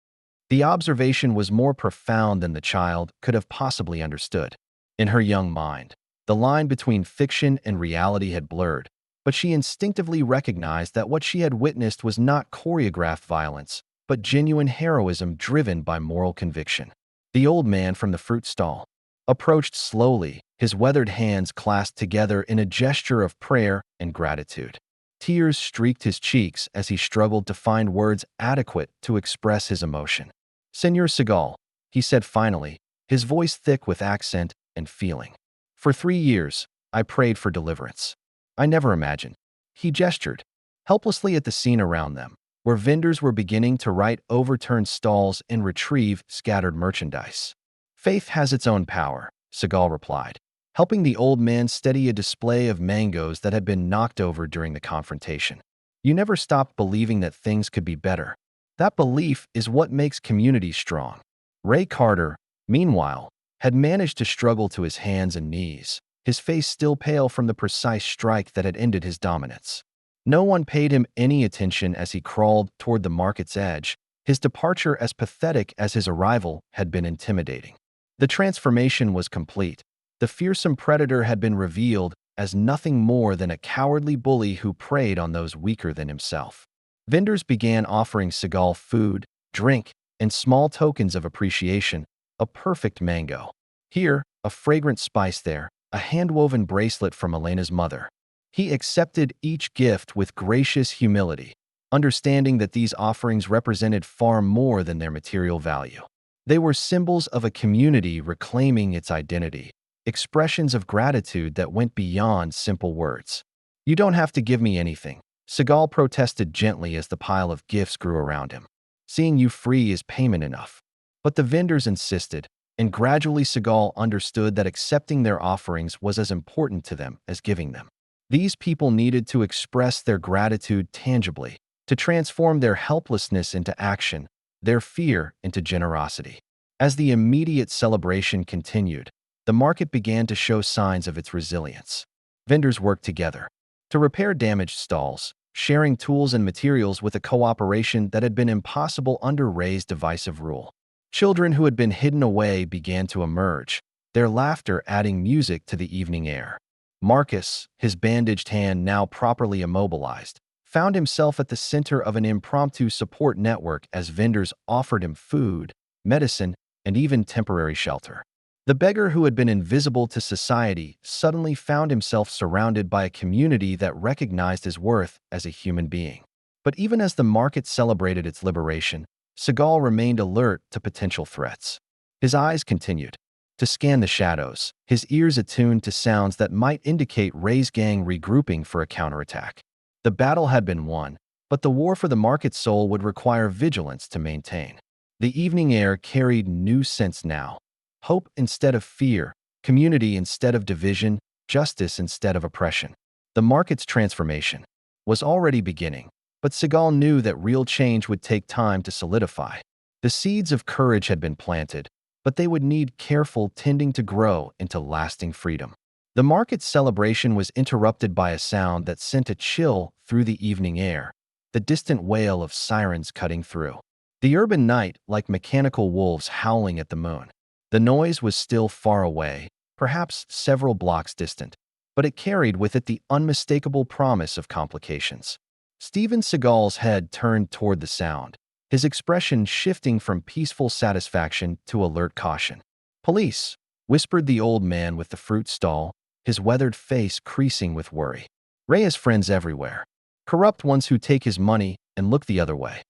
Speaker 1: The observation was more profound than the child could have possibly understood. In her young mind, the line between fiction and reality had blurred, but she instinctively recognized that what she had witnessed was not choreographed violence, but genuine heroism driven by moral conviction. The old man from the fruit stall approached slowly, his weathered hands clasped together in a gesture of prayer and gratitude. Tears streaked his cheeks as he struggled to find words adequate to express his emotion. "Senor Seagal," he said finally, his voice thick with accent and feeling. "For 3 years, I prayed for deliverance. I never imagined." He gestured helplessly at the scene around them, where vendors were beginning to right overturned stalls and retrieve scattered merchandise. "Faith has its own power," Seagal replied, helping the old man steady a display of mangoes that had been knocked over during the confrontation. "You never stopped believing that things could be better. That belief is what makes communities strong." Ray Carter, meanwhile, had managed to struggle to his hands and knees, his face still pale from the precise strike that had ended his dominance. No one paid him any attention as he crawled toward the market's edge, his departure as pathetic as his arrival had been intimidating. The transformation was complete. The fearsome predator had been revealed as nothing more than a cowardly bully who preyed on those weaker than himself. Vendors began offering Seagal food, drink, and small tokens of appreciation, a perfect mango. Here, a fragrant spice there, a hand-woven bracelet from Elena's mother. He accepted each gift with gracious humility, understanding that these offerings represented far more than their material value. They were symbols of a community reclaiming its identity, expressions of gratitude that went beyond simple words. "You don't have to give me anything," Seagal protested gently as the pile of gifts grew around him. "Seeing you free is payment enough." But the vendors insisted, and gradually Seagal understood that accepting their offerings was as important to them as giving them. These people needed to express their gratitude tangibly, to transform their helplessness into action, their fear into generosity. As the immediate celebration continued, the market began to show signs of its resilience. Vendors worked together to repair damaged stalls, sharing tools and materials with a cooperation that had been impossible under Ray's divisive rule. Children who had been hidden away began to emerge, their laughter adding music to the evening air. Marcus, his bandaged hand now properly immobilized, found himself at the center of an impromptu support network as vendors offered him food, medicine, and even temporary shelter. The beggar who had been invisible to society suddenly found himself surrounded by a community that recognized his worth as a human being. But even as the market celebrated its liberation, Seagal remained alert to potential threats. His eyes continued to scan the shadows, his ears attuned to sounds that might indicate Ray's gang regrouping for a counterattack. The battle had been won, but the war for the market's soul would require vigilance to maintain. The evening air carried new scents now. Hope instead of fear, community instead of division, justice instead of oppression. The market's transformation was already beginning, but Seagal knew that real change would take time to solidify. The seeds of courage had been planted, but they would need careful tending to grow into lasting freedom. The market's celebration was interrupted by a sound that sent a chill through the evening air, the distant wail of sirens cutting through the urban night like mechanical wolves howling at the moon. The noise was still far away, perhaps several blocks distant, but it carried with it the unmistakable promise of complications. Steven Seagal's head turned toward the sound, his expression shifting from peaceful satisfaction to alert caution. "Police," whispered the old man with the fruit stall, his weathered face creasing with worry. "Ray has friends everywhere. Corrupt ones who take his money and look the other way."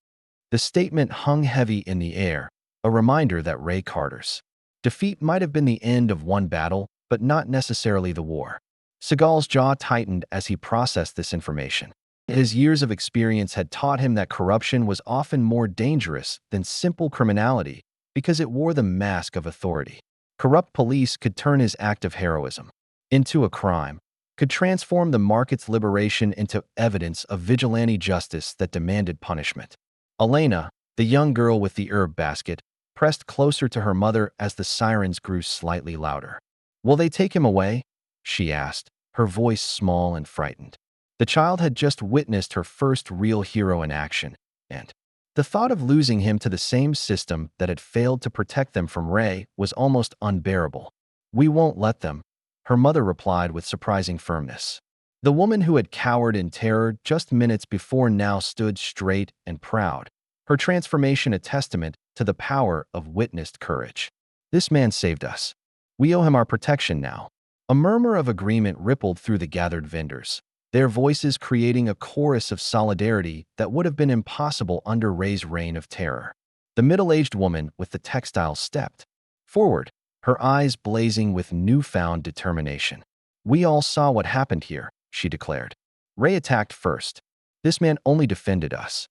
Speaker 1: The statement hung heavy in the air, a reminder that Ray Carter's defeat might have been the end of one battle, but not necessarily the war. Seagal's jaw tightened as he processed this information. His years of experience had taught him that corruption was often more dangerous than simple criminality because it wore the mask of authority. Corrupt police could turn his act of heroism into a crime, could transform the market's liberation into evidence of vigilante justice that demanded punishment. Elena, the young girl with the herb basket, pressed closer to her mother as the sirens grew slightly louder. "Will they take him away?" she asked, her voice small and frightened. The child had just witnessed her first real hero in action, and the thought of losing him to the same system that had failed to protect them from Ray was almost unbearable. "We won't let them," her mother replied with surprising firmness. The woman who had cowered in terror just minutes before now stood straight and proud, her transformation a testament to the power of witnessed courage. "This man saved us. We owe him our protection now." A murmur of agreement rippled through the gathered vendors, their voices creating a chorus of solidarity that would have been impossible under Ray's reign of terror. The middle-aged woman with the textiles stepped forward, her eyes blazing with newfound determination. "We all saw what happened here," she declared. "Ray attacked first. This man only defended us."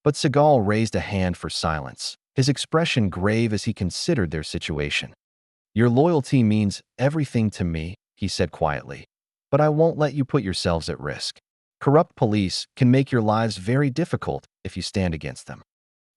Speaker 1: But Seagal raised a hand for silence, his expression grave as he considered their situation. "Your loyalty means everything to me," he said quietly, "but I won't let you put yourselves at risk. Corrupt police can make your lives very difficult if you stand against them."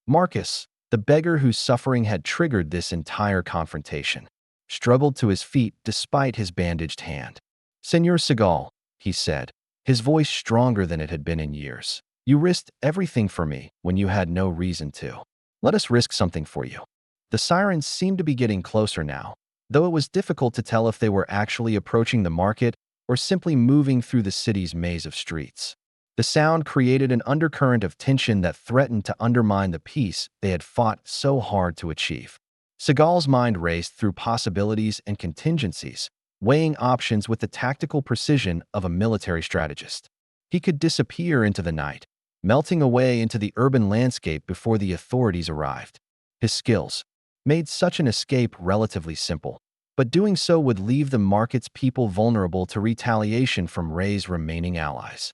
Speaker 1: Marcus, the beggar whose suffering had triggered this entire confrontation, struggled to his feet despite his bandaged hand. "Senor Seagal," he said, his voice stronger than it had been in years. "You risked everything for me when you had no reason to. Let us risk something for you." The sirens seemed to be getting closer now, though it was difficult to tell if they were actually approaching the market or simply moving through the city's maze of streets. The sound created an undercurrent of tension that threatened to undermine the peace they had fought so hard to achieve. Seagal's mind raced through possibilities and contingencies, weighing options with the tactical precision of a military strategist. He could disappear into the night, melting away into the urban landscape before the authorities arrived. His skills made such an escape relatively simple, but doing so would leave the market's people vulnerable to retaliation from Ray's remaining allies.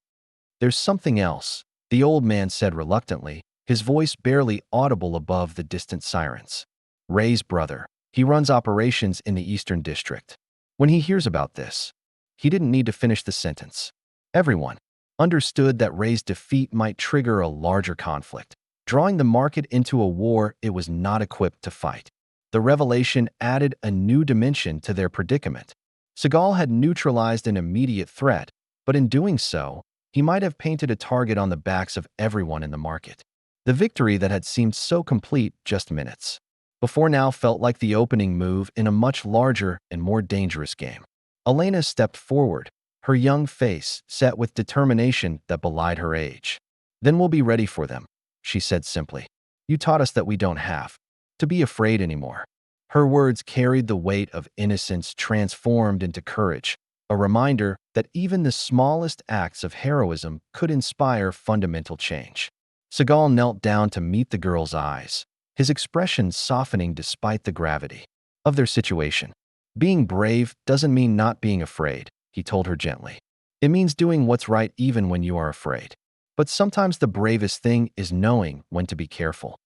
Speaker 1: "There's something else," the old man said reluctantly, his voice barely audible above the distant sirens. "Ray's brother. He runs operations in the Eastern District. When he hears about this," he didn't need to finish the sentence. Everyone understood that Ray's defeat might trigger a larger conflict, drawing the market into a war it was not equipped to fight. The revelation added a new dimension to their predicament. Seagal had neutralized an immediate threat, but in doing so, he might have painted a target on the backs of everyone in the market. The victory that had seemed so complete just minutes before now felt like the opening move in a much larger and more dangerous game. Elena stepped forward, her young face set with determination that belied her age. "Then we'll be ready for them," she said simply. "You taught us that we don't have to be afraid anymore." Her words carried the weight of innocence transformed into courage, a reminder that even the smallest acts of heroism could inspire fundamental change. Seagal knelt down to meet the girl's eyes, his expression softening despite the gravity of their situation. "Being brave doesn't mean not being afraid," he told her gently. "It means doing what's right even when you are afraid. But sometimes the bravest thing is knowing when to be careful."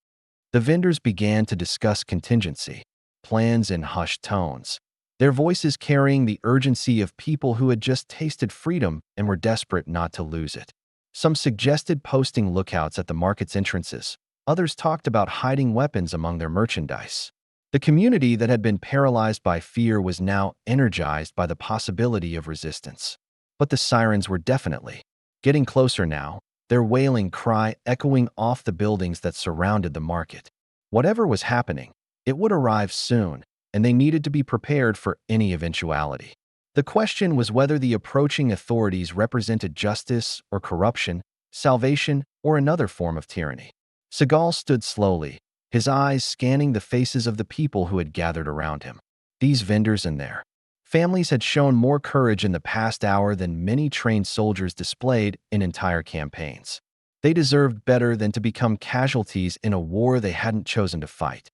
Speaker 1: The vendors began to discuss contingency plans in hushed tones, their voices carrying the urgency of people who had just tasted freedom and were desperate not to lose it. Some suggested posting lookouts at the market's entrances. Others talked about hiding weapons among their merchandise. The community that had been paralyzed by fear was now energized by the possibility of resistance. But the sirens were definitely getting closer now, their wailing cry echoing off the buildings that surrounded the market. Whatever was happening, it would arrive soon, and they needed to be prepared for any eventuality. The question was whether the approaching authorities represented justice or corruption, salvation or another form of tyranny. Seagal stood slowly, his eyes scanning the faces of the people who had gathered around him. These vendors and their families had shown more courage in the past hour than many trained soldiers displayed in entire campaigns. They deserved better than to become casualties in a war they hadn't chosen to fight.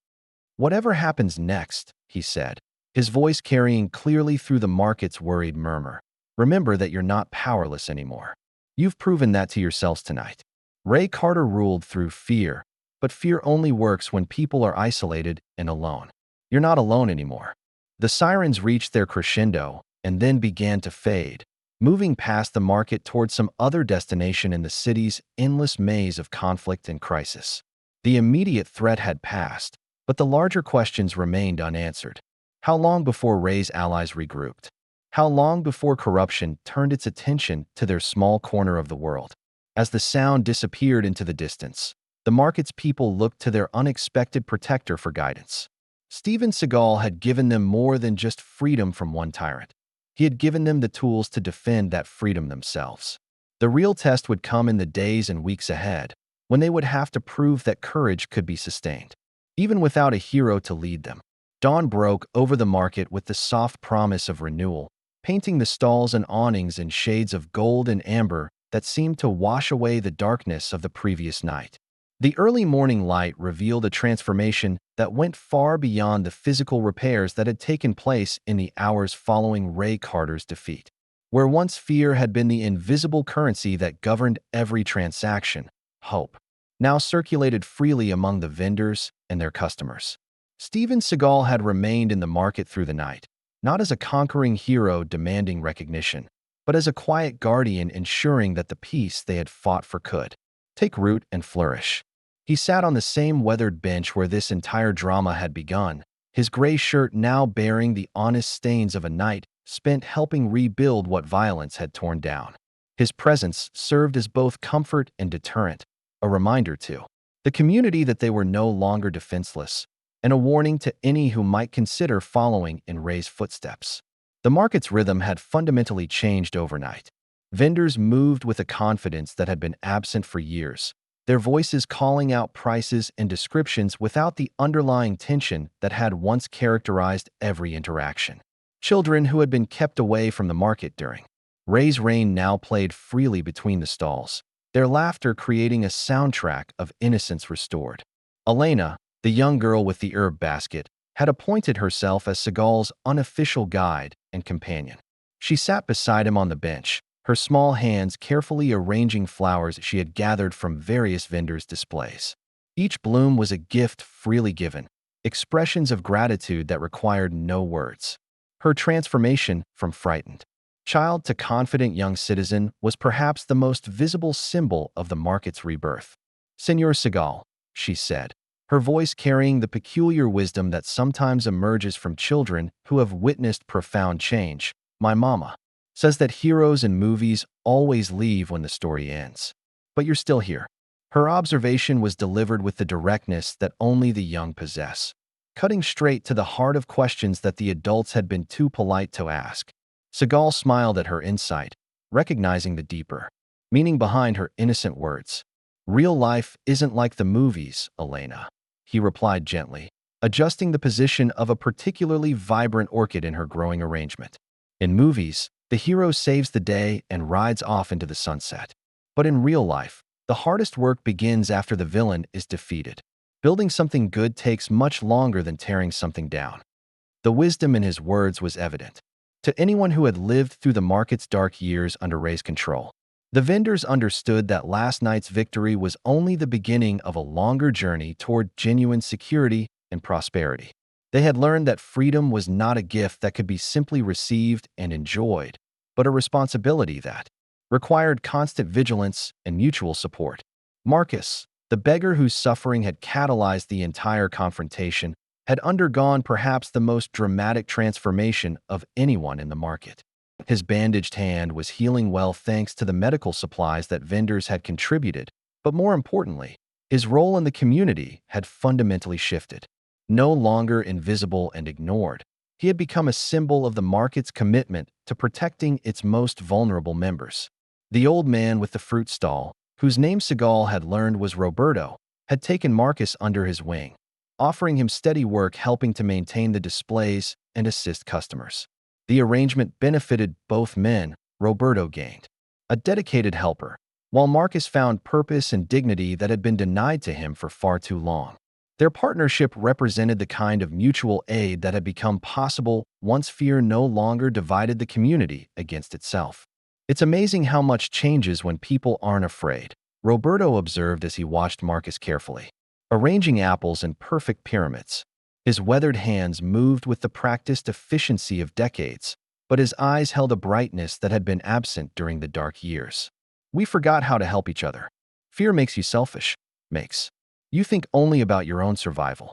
Speaker 1: "Whatever happens next," he said, his voice carrying clearly through the market's worried murmur, "remember that you're not powerless anymore. You've proven that to yourselves tonight." Ray Carter ruled through fear, but fear only works when people are isolated and alone. You're not alone anymore. The sirens reached their crescendo and then began to fade, moving past the market toward some other destination in the city's endless maze of conflict and crisis. The immediate threat had passed, but the larger questions remained unanswered. How long before Ray's allies regrouped? How long before corruption turned its attention to their small corner of the world? As the sound disappeared into the distance, the market's people looked to their unexpected protector for guidance. Steven Seagal had given them more than just freedom from one tyrant. He had given them the tools to defend that freedom themselves. The real test would come in the days and weeks ahead, when they would have to prove that courage could be sustained, even without a hero to lead them. Dawn broke over the market with the soft promise of renewal, painting the stalls and awnings in shades of gold and amber that seemed to wash away the darkness of the previous night. The early morning light revealed a transformation that went far beyond the physical repairs that had taken place in the hours following Ray Carter's defeat. Where once fear had been the invisible currency that governed every transaction, hope now circulated freely among the vendors and their customers. Steven Seagal had remained in the market through the night, not as a conquering hero demanding recognition, but as a quiet guardian ensuring that the peace they had fought for could take root and flourish. He sat on the same weathered bench where this entire drama had begun, his gray shirt now bearing the honest stains of a night spent helping rebuild what violence had torn down. His presence served as both comfort and deterrent, a reminder to the community that they were no longer defenseless, and a warning to any who might consider following in Ray's footsteps. The market's rhythm had fundamentally changed overnight. Vendors moved with a confidence that had been absent for years, their voices calling out prices and descriptions without the underlying tension that had once characterized every interaction. Children who had been kept away from the market during Ray's reign now played freely between the stalls, their laughter creating a soundtrack of innocence restored. Elena, the young girl with the herb basket, had appointed herself as Seagal's unofficial guide and companion. She sat beside him on the bench, her small hands carefully arranging flowers she had gathered from various vendors' displays. Each bloom was a gift freely given, expressions of gratitude that required no words. Her transformation from frightened child to confident young citizen was perhaps the most visible symbol of the market's rebirth. "Senor Seagal," she said, her voice carrying the peculiar wisdom that sometimes emerges from children who have witnessed profound change. "My mama says that heroes in movies always leave when the story ends. But you're still here." Her observation was delivered with the directness that only the young possess, cutting straight to the heart of questions that the adults had been too polite to ask. Seagal smiled at her insight, recognizing the deeper meaning behind her innocent words. "Real life isn't like the movies, Elena," he replied gently, adjusting the position of a particularly vibrant orchid in her growing arrangement. "In movies, the hero saves the day and rides off into the sunset. But in real life, the hardest work begins after the villain is defeated. Building something good takes much longer than tearing something down." The wisdom in his words was evident to anyone who had lived through the market's dark years under Ray's control. The vendors understood that last night's victory was only the beginning of a longer journey toward genuine security and prosperity. They had learned that freedom was not a gift that could be simply received and enjoyed, but a responsibility that required constant vigilance and mutual support. Marcus, the beggar whose suffering had catalyzed the entire confrontation, had undergone perhaps the most dramatic transformation of anyone in the market. His bandaged hand was healing well thanks to the medical supplies that vendors had contributed, but more importantly, his role in the community had fundamentally shifted. No longer invisible and ignored, he had become a symbol of the market's commitment to protecting its most vulnerable members. The old man with the fruit stall, whose name Seagal had learned was Roberto, had taken Marcus under his wing, offering him steady work helping to maintain the displays and assist customers. The arrangement benefited both men. Roberto gained a dedicated helper, while Marcus found purpose and dignity that had been denied to him for far too long. Their partnership represented the kind of mutual aid that had become possible once fear no longer divided the community against itself. "It's amazing how much changes when people aren't afraid," Roberto observed as he watched Marcus carefully, arranging apples in perfect pyramids. His weathered hands moved with the practiced efficiency of decades, but his eyes held a brightness that had been absent during the dark years. "We forgot how to help each other. Fear makes you selfish, makes you think only about your own survival."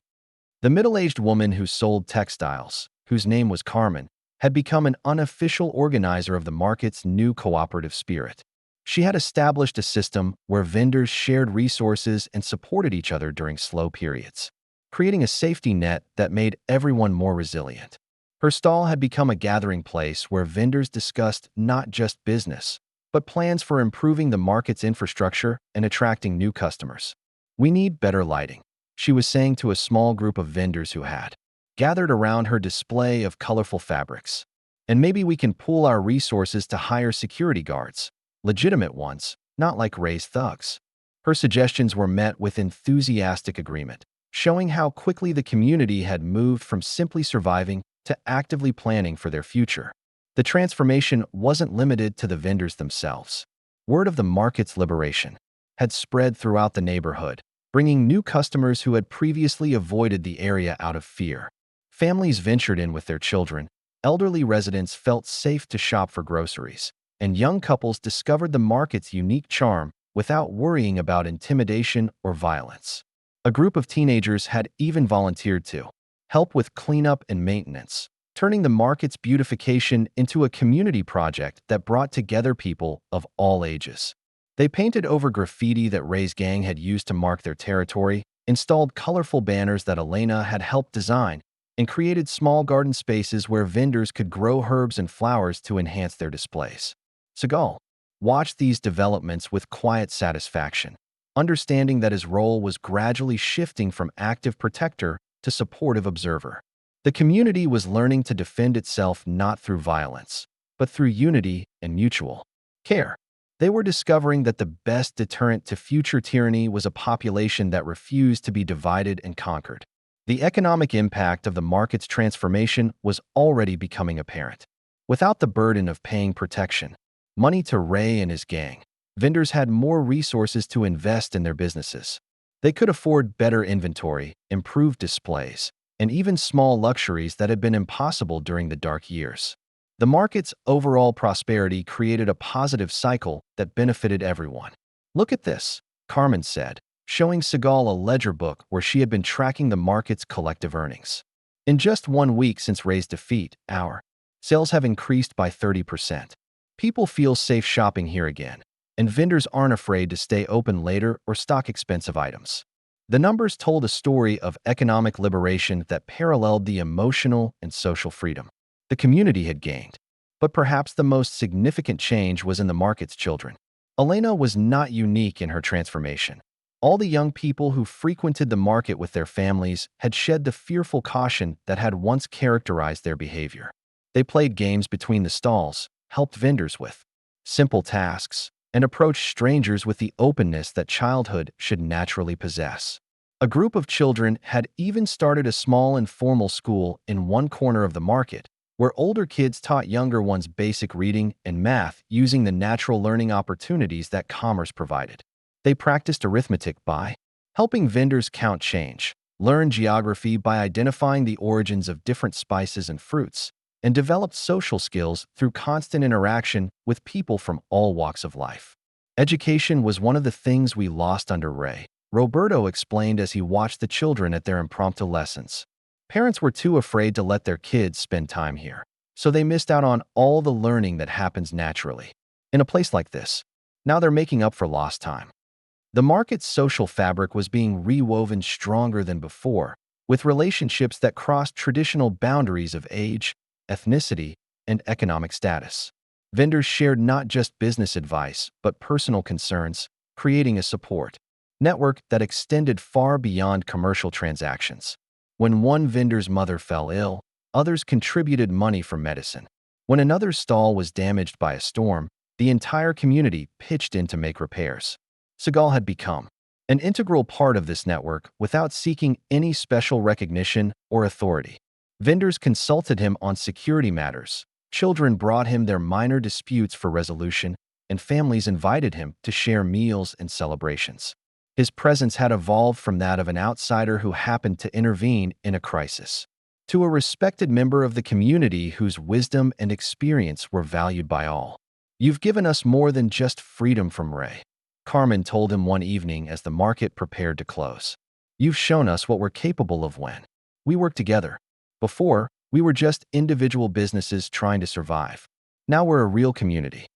Speaker 1: The middle-aged woman who sold textiles, whose name was Carmen, had become an unofficial organizer of the market's new cooperative spirit. She had established a system where vendors shared resources and supported each other during slow periods, creating a safety net that made everyone more resilient. Her stall had become a gathering place where vendors discussed not just business, but plans for improving the market's infrastructure and attracting new customers. "We need better lighting," she was saying to a small group of vendors who had gathered around her display of colorful fabrics. "And maybe we can pool our resources to hire security guards, legitimate ones, not like Ray's thugs." Her suggestions were met with enthusiastic agreement, showing how quickly the community had moved from simply surviving to actively planning for their future. The transformation wasn't limited to the vendors themselves. Word of the market's liberation had spread throughout the neighborhood, bringing new customers who had previously avoided the area out of fear. Families ventured in with their children, elderly residents felt safe to shop for groceries, and young couples discovered the market's unique charm without worrying about intimidation or violence. A group of teenagers had even volunteered to help with cleanup and maintenance, turning the market's beautification into a community project that brought together people of all ages. They painted over graffiti that Ray's gang had used to mark their territory, installed colorful banners that Elena had helped design, and created small garden spaces where vendors could grow herbs and flowers to enhance their displays. Seagal watched these developments with quiet satisfaction, understanding that his role was gradually shifting from active protector to supportive observer. The community was learning to defend itself not through violence, but through unity and mutual care. They were discovering that the best deterrent to future tyranny was a population that refused to be divided and conquered. The economic impact of the market's transformation was already becoming apparent. Without the burden of paying protection money to Ray and his gang, vendors had more resources to invest in their businesses. They could afford better inventory, improved displays, and even small luxuries that had been impossible during the dark years. The market's overall prosperity created a positive cycle that benefited everyone. "Look at this," Carmen said, showing Seagal a ledger book where she had been tracking the market's collective earnings. "In just 1 week since Ray's defeat, our sales have increased by 30%. People feel safe shopping here again, and vendors aren't afraid to stay open later or stock expensive items." The numbers told a story of economic liberation that paralleled the emotional and social freedom the community had gained. But perhaps the most significant change was in the market's children. Elena was not unique in her transformation. All the young people who frequented the market with their families had shed the fearful caution that had once characterized their behavior. They played games between the stalls, helped vendors with simple tasks, and approached strangers with the openness that childhood should naturally possess. A group of children had even started a small informal school in one corner of the market, where older kids taught younger ones basic reading and math using the natural learning opportunities that commerce provided. They practiced arithmetic by helping vendors count change, learned geography by identifying the origins of different spices and fruits, and developed social skills through constant interaction with people from all walks of life. "Education was one of the things we lost under Ray," Roberto explained as he watched the children at their impromptu lessons. "Parents were too afraid to let their kids spend time here, so they missed out on all the learning that happens naturally in a place like this. Now they're making up for lost time." The market's social fabric was being rewoven stronger than before, with relationships that crossed traditional boundaries of age, ethnicity, and economic status. Vendors shared not just business advice, but personal concerns, creating a support network that extended far beyond commercial transactions. When one vendor's mother fell ill, others contributed money for medicine. When another stall was damaged by a storm, the entire community pitched in to make repairs. Seagal had become an integral part of this network without seeking any special recognition or authority. Vendors consulted him on security matters, children brought him their minor disputes for resolution, and families invited him to share meals and celebrations. His presence had evolved from that of an outsider who happened to intervene in a crisis, to a respected member of the community whose wisdom and experience were valued by all. "You've given us more than just freedom from Ray," Carmen told him one evening as the market prepared to close. "You've shown us what we're capable of when we work together. Before, we were just individual businesses trying to survive. Now we're a real community."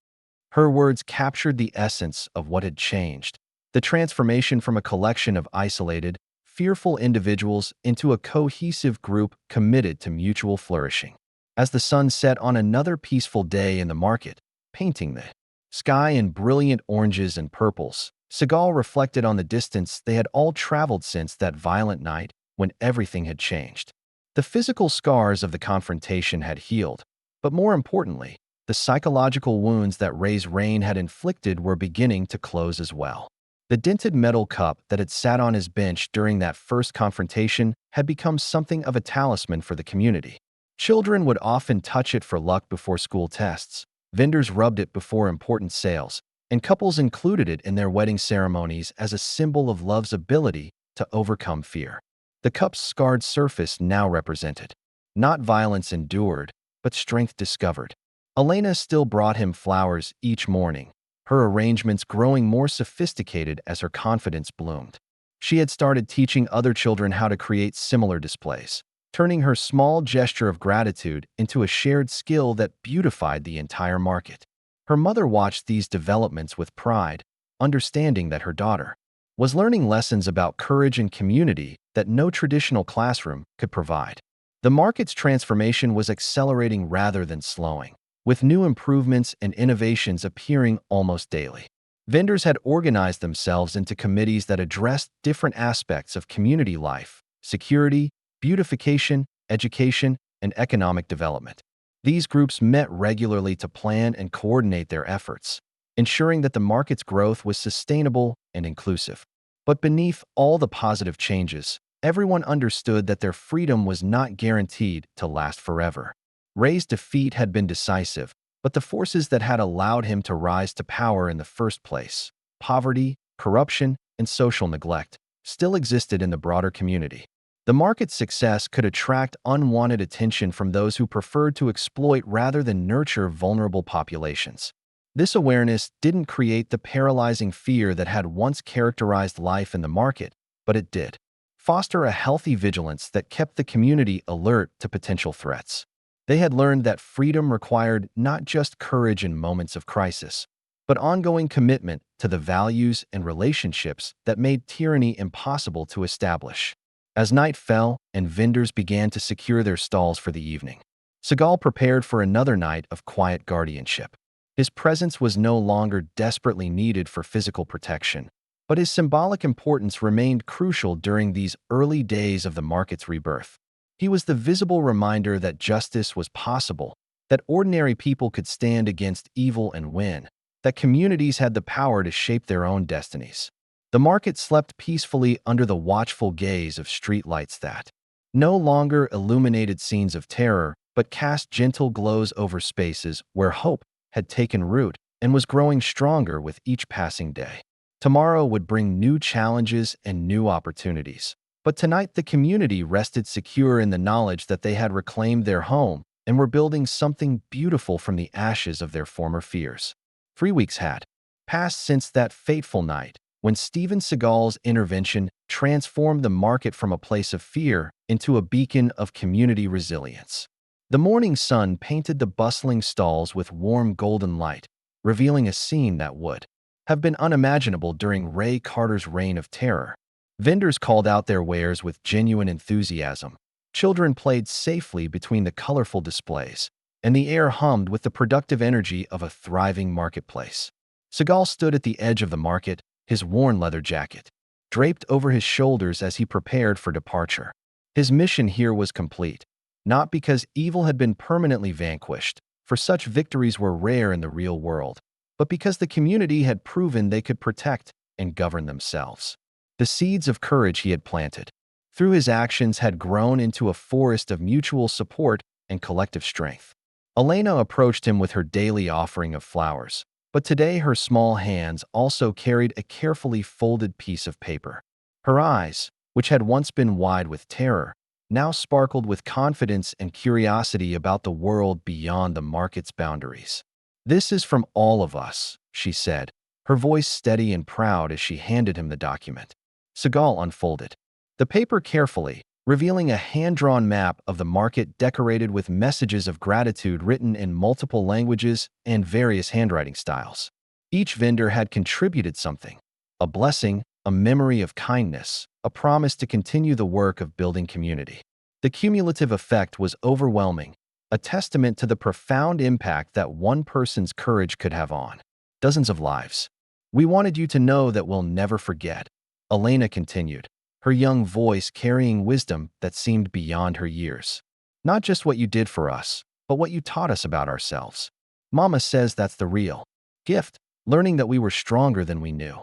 Speaker 1: Her words captured the essence of what had changed, the transformation from a collection of isolated, fearful individuals into a cohesive group committed to mutual flourishing. As the sun set on another peaceful day in the market, painting the sky in brilliant oranges and purples, Seagal reflected on the distance they had all traveled since that violent night when everything had changed. The physical scars of the confrontation had healed, but more importantly, the psychological wounds that Ray's reign had inflicted were beginning to close as well. The dented metal cup that had sat on his bench during that first confrontation had become something of a talisman for the community. Children would often touch it for luck before school tests, vendors rubbed it before important sales, and couples included it in their wedding ceremonies as a symbol of love's ability to overcome fear. The cup's scarred surface now represented not violence endured, but strength discovered. Elena still brought him flowers each morning, her arrangements growing more sophisticated as her confidence bloomed. She had started teaching other children how to create similar displays, turning her small gesture of gratitude into a shared skill that beautified the entire market. Her mother watched these developments with pride, understanding that her daughter was learning lessons about courage and community that no traditional classroom could provide. The market's transformation was accelerating rather than slowing, with new improvements and innovations appearing almost daily. Vendors had organized themselves into committees that addressed different aspects of community life: security, beautification, education, and economic development. These groups met regularly to plan and coordinate their efforts, ensuring that the market's growth was sustainable and inclusive. But beneath all the positive changes, everyone understood that their freedom was not guaranteed to last forever. Ray's defeat had been decisive, but the forces that had allowed him to rise to power in the first place, poverty, corruption, and social neglect, still existed in the broader community. The market's success could attract unwanted attention from those who preferred to exploit rather than nurture vulnerable populations. This awareness didn't create the paralyzing fear that had once characterized life in the market, but it did foster a healthy vigilance that kept the community alert to potential threats. They had learned that freedom required not just courage in moments of crisis, but ongoing commitment to the values and relationships that made tyranny impossible to establish. As night fell and vendors began to secure their stalls for the evening, Seagal prepared for another night of quiet guardianship. His presence was no longer desperately needed for physical protection, but his symbolic importance remained crucial during these early days of the market's rebirth. He was the visible reminder that justice was possible, that ordinary people could stand against evil and win, that communities had the power to shape their own destinies. The market slept peacefully under the watchful gaze of streetlights that no longer illuminated scenes of terror, but cast gentle glows over spaces where hope had taken root and was growing stronger with each passing day. Tomorrow would bring new challenges and new opportunities. But tonight the community rested secure in the knowledge that they had reclaimed their home and were building something beautiful from the ashes of their former fears. 3 weeks had passed since that fateful night, when Steven Seagal's intervention transformed the market from a place of fear into a beacon of community resilience. The morning sun painted the bustling stalls with warm golden light, revealing a scene that would have been unimaginable during Ray Carter's reign of terror. Vendors called out their wares with genuine enthusiasm. Children played safely between the colorful displays, and the air hummed with the productive energy of a thriving marketplace. Seagal stood at the edge of the market, his worn leather jacket draped over his shoulders as he prepared for departure. His mission here was complete, not because evil had been permanently vanquished, for such victories were rare in the real world, but because the community had proven they could protect and govern themselves. The seeds of courage he had planted, through his actions, had grown into a forest of mutual support and collective strength. Elena approached him with her daily offering of flowers, but today her small hands also carried a carefully folded piece of paper. Her eyes, which had once been wide with terror, now sparkled with confidence and curiosity about the world beyond the market's boundaries. "This is from all of us," she said, her voice steady and proud as she handed him the document. Seagal unfolded the paper carefully, revealing a hand-drawn map of the market decorated with messages of gratitude written in multiple languages and various handwriting styles. Each vendor had contributed something: a blessing, a memory of kindness, a promise to continue the work of building community. The cumulative effect was overwhelming, a testament to the profound impact that one person's courage could have on dozens of lives. "We wanted you to know that we'll never forget," Elena continued, her young voice carrying wisdom that seemed beyond her years. "Not just what you did for us, but what you taught us about ourselves. Mama says that's the real gift, learning that we were stronger than we knew."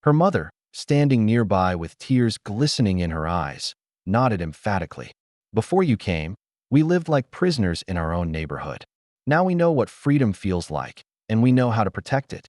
Speaker 1: Her mother, standing nearby with tears glistening in her eyes, nodded emphatically. "Before you came, we lived like prisoners in our own neighborhood. Now we know what freedom feels like, and we know how to protect it."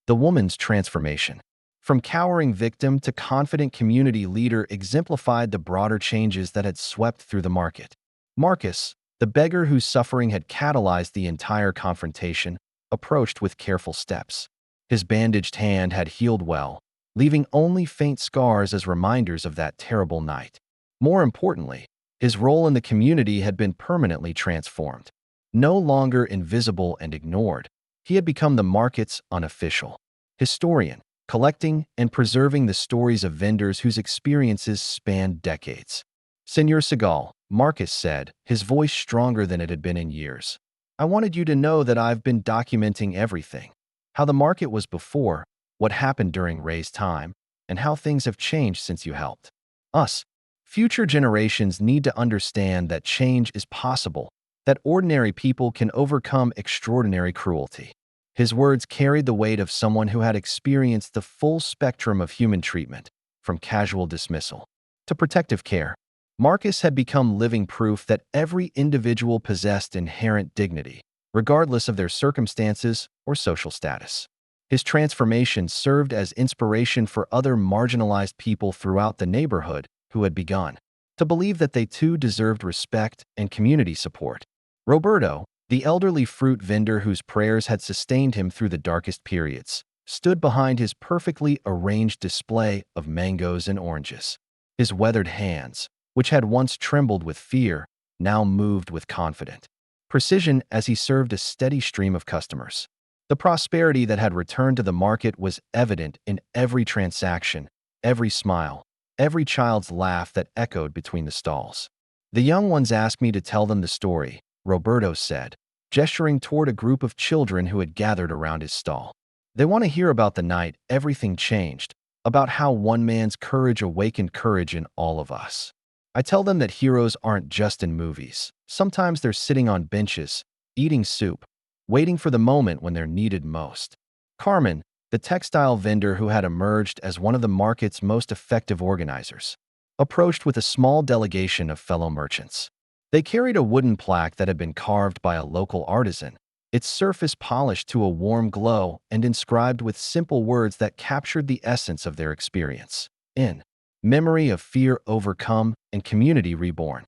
Speaker 1: The woman's transformation, from cowering victim to confident community leader, exemplified the broader changes that had swept through the market. Marcus, the beggar whose suffering had catalyzed the entire confrontation, approached with careful steps. His bandaged hand had healed well, leaving only faint scars as reminders of that terrible night. More importantly, His role in the community had been permanently transformed. No longer invisible and ignored, he had become the market's unofficial historian, collecting and preserving the stories of vendors whose experiences spanned decades. Senor Seagal, Marcus said, his voice stronger than it had been in years. I wanted you to know that I've been documenting everything. How the market was before, what happened during Ray's time, and how things have changed since you helped us. Future generations need to understand that change is possible, that ordinary people can overcome extraordinary cruelty. His words carried the weight of someone who had experienced the full spectrum of human treatment, from casual dismissal to protective care. Marcus had become living proof that every individual possessed inherent dignity, regardless of their circumstances or social status. His transformation served as inspiration for other marginalized people throughout the neighborhood who had begun to believe that they too deserved respect and community support. Roberto, the elderly fruit vendor whose prayers had sustained him through the darkest periods, stood behind his perfectly arranged display of mangoes and oranges. His weathered hands, which had once trembled with fear, now moved with confident precision as he served a steady stream of customers. The prosperity that had returned to the market was evident in every transaction, every smile, every child's laugh that echoed between the stalls. The young ones asked me to tell them the story, Roberto said, gesturing toward a group of children who had gathered around his stall. They want to hear about the night everything changed, about how one man's courage awakened courage in all of us. I tell them that heroes aren't just in movies. Sometimes they're sitting on benches, eating soup, waiting for the moment when they're needed most. Carmen, the textile vendor who had emerged as one of the market's most effective organizers, approached with a small delegation of fellow merchants. They carried a wooden plaque that had been carved by a local artisan, its surface polished to a warm glow and inscribed with simple words that captured the essence of their experience. In memory of fear overcome and community reborn.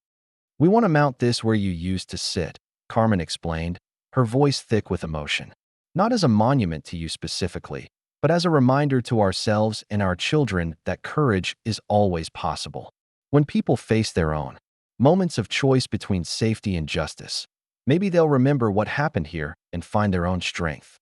Speaker 1: We want to mount this where you used to sit, Carmen explained, her voice thick with emotion. Not as a monument to you specifically, but as a reminder to ourselves and our children that courage is always possible. When people face their own moments of choice between safety and justice, maybe they'll remember what happened here and find their own strength.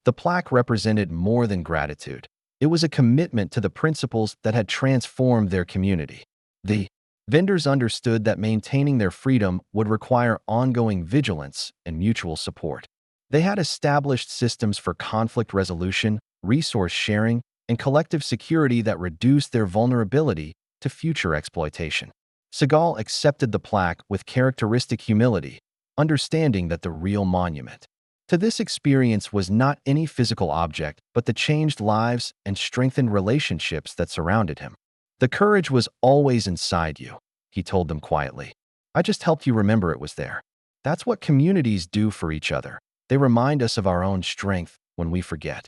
Speaker 1: The plaque represented more than gratitude. It was a commitment to the principles that had transformed their community. The vendors understood that maintaining their freedom would require ongoing vigilance and mutual support. They had established systems for conflict resolution, resource sharing, and collective security that reduced their vulnerability to future exploitation. Seagal accepted the plaque with characteristic humility, understanding that the real monument to this experience was not any physical object, but the changed lives and strengthened relationships that surrounded him. The courage was always inside you, he told them quietly. I just helped you remember it was there. That's what communities do for each other. They remind us of our own strength when we forget.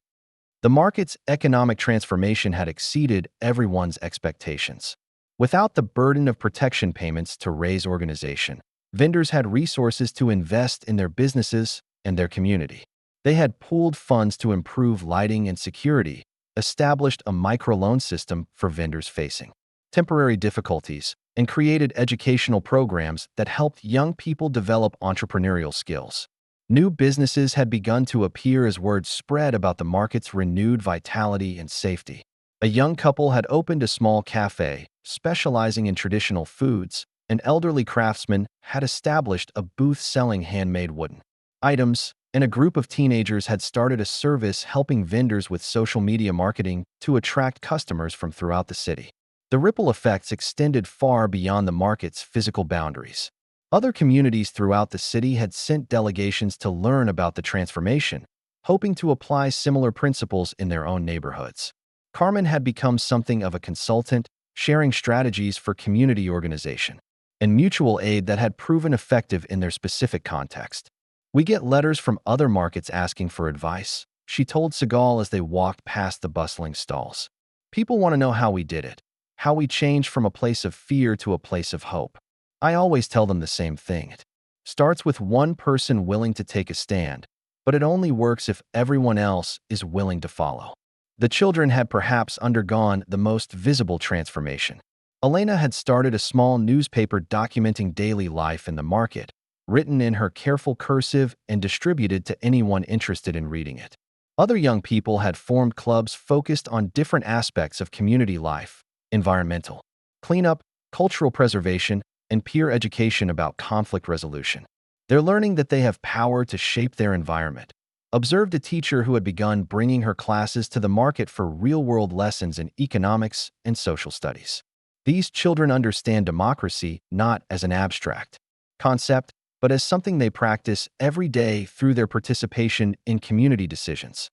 Speaker 1: The market's economic transformation had exceeded everyone's expectations. Without the burden of protection payments to raise organization, vendors had resources to invest in their businesses and their community. They had pooled funds to improve lighting and security, established a microloan system for vendors facing temporary difficulties, and created educational programs that helped young people develop entrepreneurial skills. New businesses had begun to appear as word spread about the market's renewed vitality and safety. A young couple had opened a small cafe, specializing in traditional foods. An elderly craftsman had established a booth selling handmade wooden items, and a group of teenagers had started a service helping vendors with social media marketing to attract customers from throughout the city. The ripple effects extended far beyond the market's physical boundaries. Other communities throughout the city had sent delegations to learn about the transformation, hoping to apply similar principles in their own neighborhoods. Carmen had become something of a consultant, sharing strategies for community organization and mutual aid that had proven effective in their specific context. We get letters from other markets asking for advice, she told Seagal as they walked past the bustling stalls. People want to know how we did it, how we changed from a place of fear to a place of hope. I always tell them the same thing. It starts with one person willing to take a stand, but it only works if everyone else is willing to follow. The children had perhaps undergone the most visible transformation. Elena had started a small newspaper documenting daily life in the market, written in her careful cursive and distributed to anyone interested in reading it. Other young people had formed clubs focused on different aspects of community life: environmental cleanup, cultural preservation, and peer education about conflict resolution. They're learning that they have power to shape their environment. Observed a teacher who had begun bringing her classes to the market for real-world lessons in economics and social studies. These children understand democracy not as an abstract concept, but as something they practice every day through their participation in community decisions.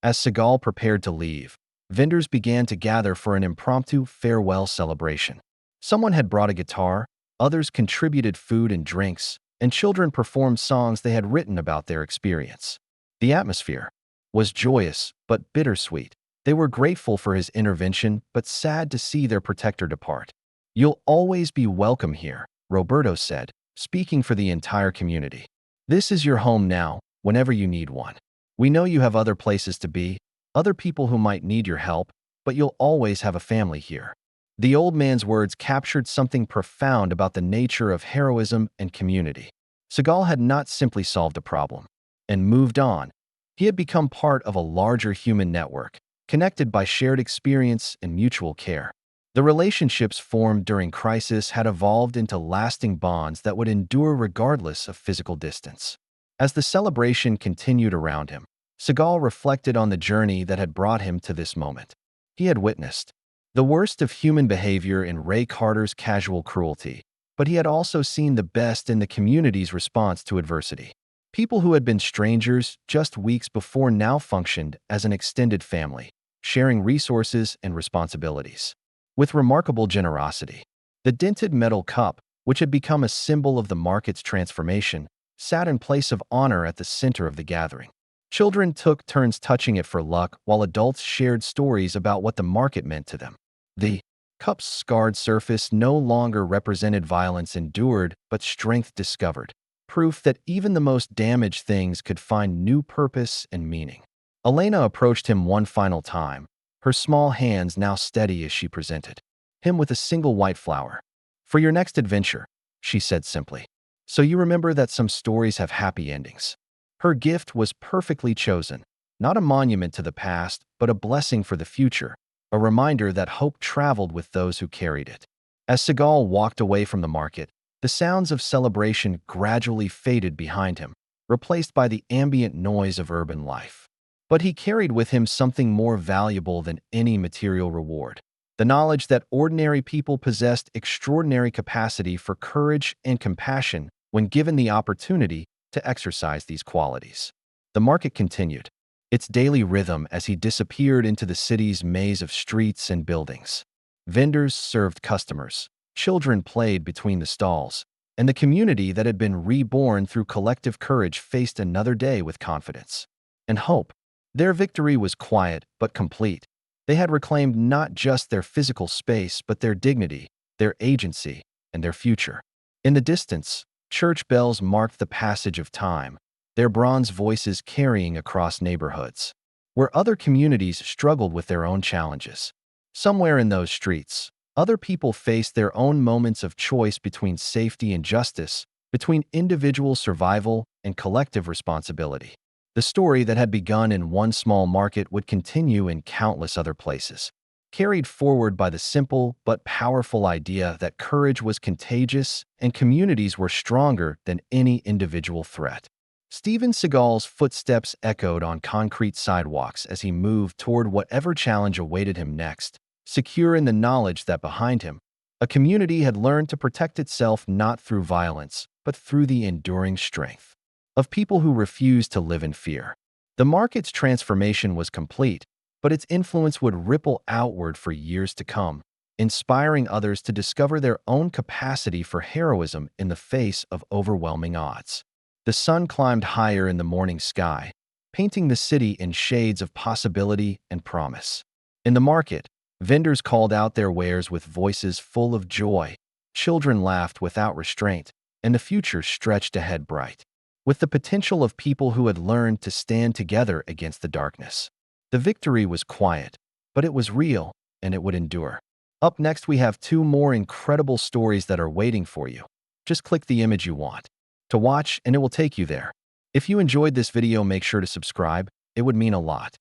Speaker 1: As Seagal prepared to leave, vendors began to gather for an impromptu farewell celebration. Someone had brought a guitar, others contributed food and drinks, and children performed songs they had written about their experience. The atmosphere was joyous but bittersweet. They were grateful for his intervention but sad to see their protector depart. "You'll always be welcome here," Roberto said, speaking for the entire community. "This is your home now, whenever you need one. We know you have other places to be, other people who might need your help, but you'll always have a family here." The old man's words captured something profound about the nature of heroism and community. Seagal had not simply solved a problem and moved on. He had become part of a larger human network, connected by shared experience and mutual care. The relationships formed during crisis had evolved into lasting bonds that would endure regardless of physical distance. As the celebration continued around him, Seagal reflected on the journey that had brought him to this moment. He had witnessed the worst of human behavior in Ray Carter's casual cruelty, but he had also seen the best in the community's response to adversity. People who had been strangers just weeks before now functioned as an extended family, sharing resources and responsibilities. With remarkable generosity, the dented metal cup, which had become a symbol of the market's transformation, sat in place of honor at the center of the gathering. Children took turns touching it for luck, while adults shared stories about what the market meant to them. The cup's scarred surface no longer represented violence endured, but strength discovered, proof that even the most damaged things could find new purpose and meaning. Elena approached him one final time, her small hands now steady as she presented him with a single white flower. "For your next adventure," she said simply. "So you remember that some stories have happy endings." Her gift was perfectly chosen, not a monument to the past, but a blessing for the future, a reminder that hope traveled with those who carried it. As Seagal walked away from the market, the sounds of celebration gradually faded behind him, replaced by the ambient noise of urban life. But he carried with him something more valuable than any material reward: the knowledge that ordinary people possessed extraordinary capacity for courage and compassion when given the opportunity to exercise these qualities. The market continued its daily rhythm as he disappeared into the city's maze of streets and buildings. Vendors served customers, children played between the stalls, and the community that had been reborn through collective courage faced another day with confidence and hope. Their victory was quiet but complete. They had reclaimed not just their physical space, but their dignity, their agency, and their future. In the distance, church bells marked the passage of time, their bronze voices carrying across neighborhoods, where other communities struggled with their own challenges. Somewhere in those streets, other people faced their own moments of choice between safety and justice, between individual survival and collective responsibility. The story that had begun in one small market would continue in countless other places, carried forward by the simple but powerful idea that courage was contagious and communities were stronger than any individual threat. Steven Seagal's footsteps echoed on concrete sidewalks as he moved toward whatever challenge awaited him next, secure in the knowledge that behind him, a community had learned to protect itself not through violence, but through the enduring strength of people who refused to live in fear. The market's transformation was complete, but its influence would ripple outward for years to come, inspiring others to discover their own capacity for heroism in the face of overwhelming odds. The sun climbed higher in the morning sky, painting the city in shades of possibility and promise. In the market, vendors called out their wares with voices full of joy. Children laughed without restraint, and the future stretched ahead bright, with the potential of people who had learned to stand together against the darkness. The victory was quiet, but it was real, and it would endure. Up next, we have two more incredible stories that are waiting for you. Just click the image you want to watch and it will take you there. If you enjoyed this video, make sure to subscribe. It would mean a lot.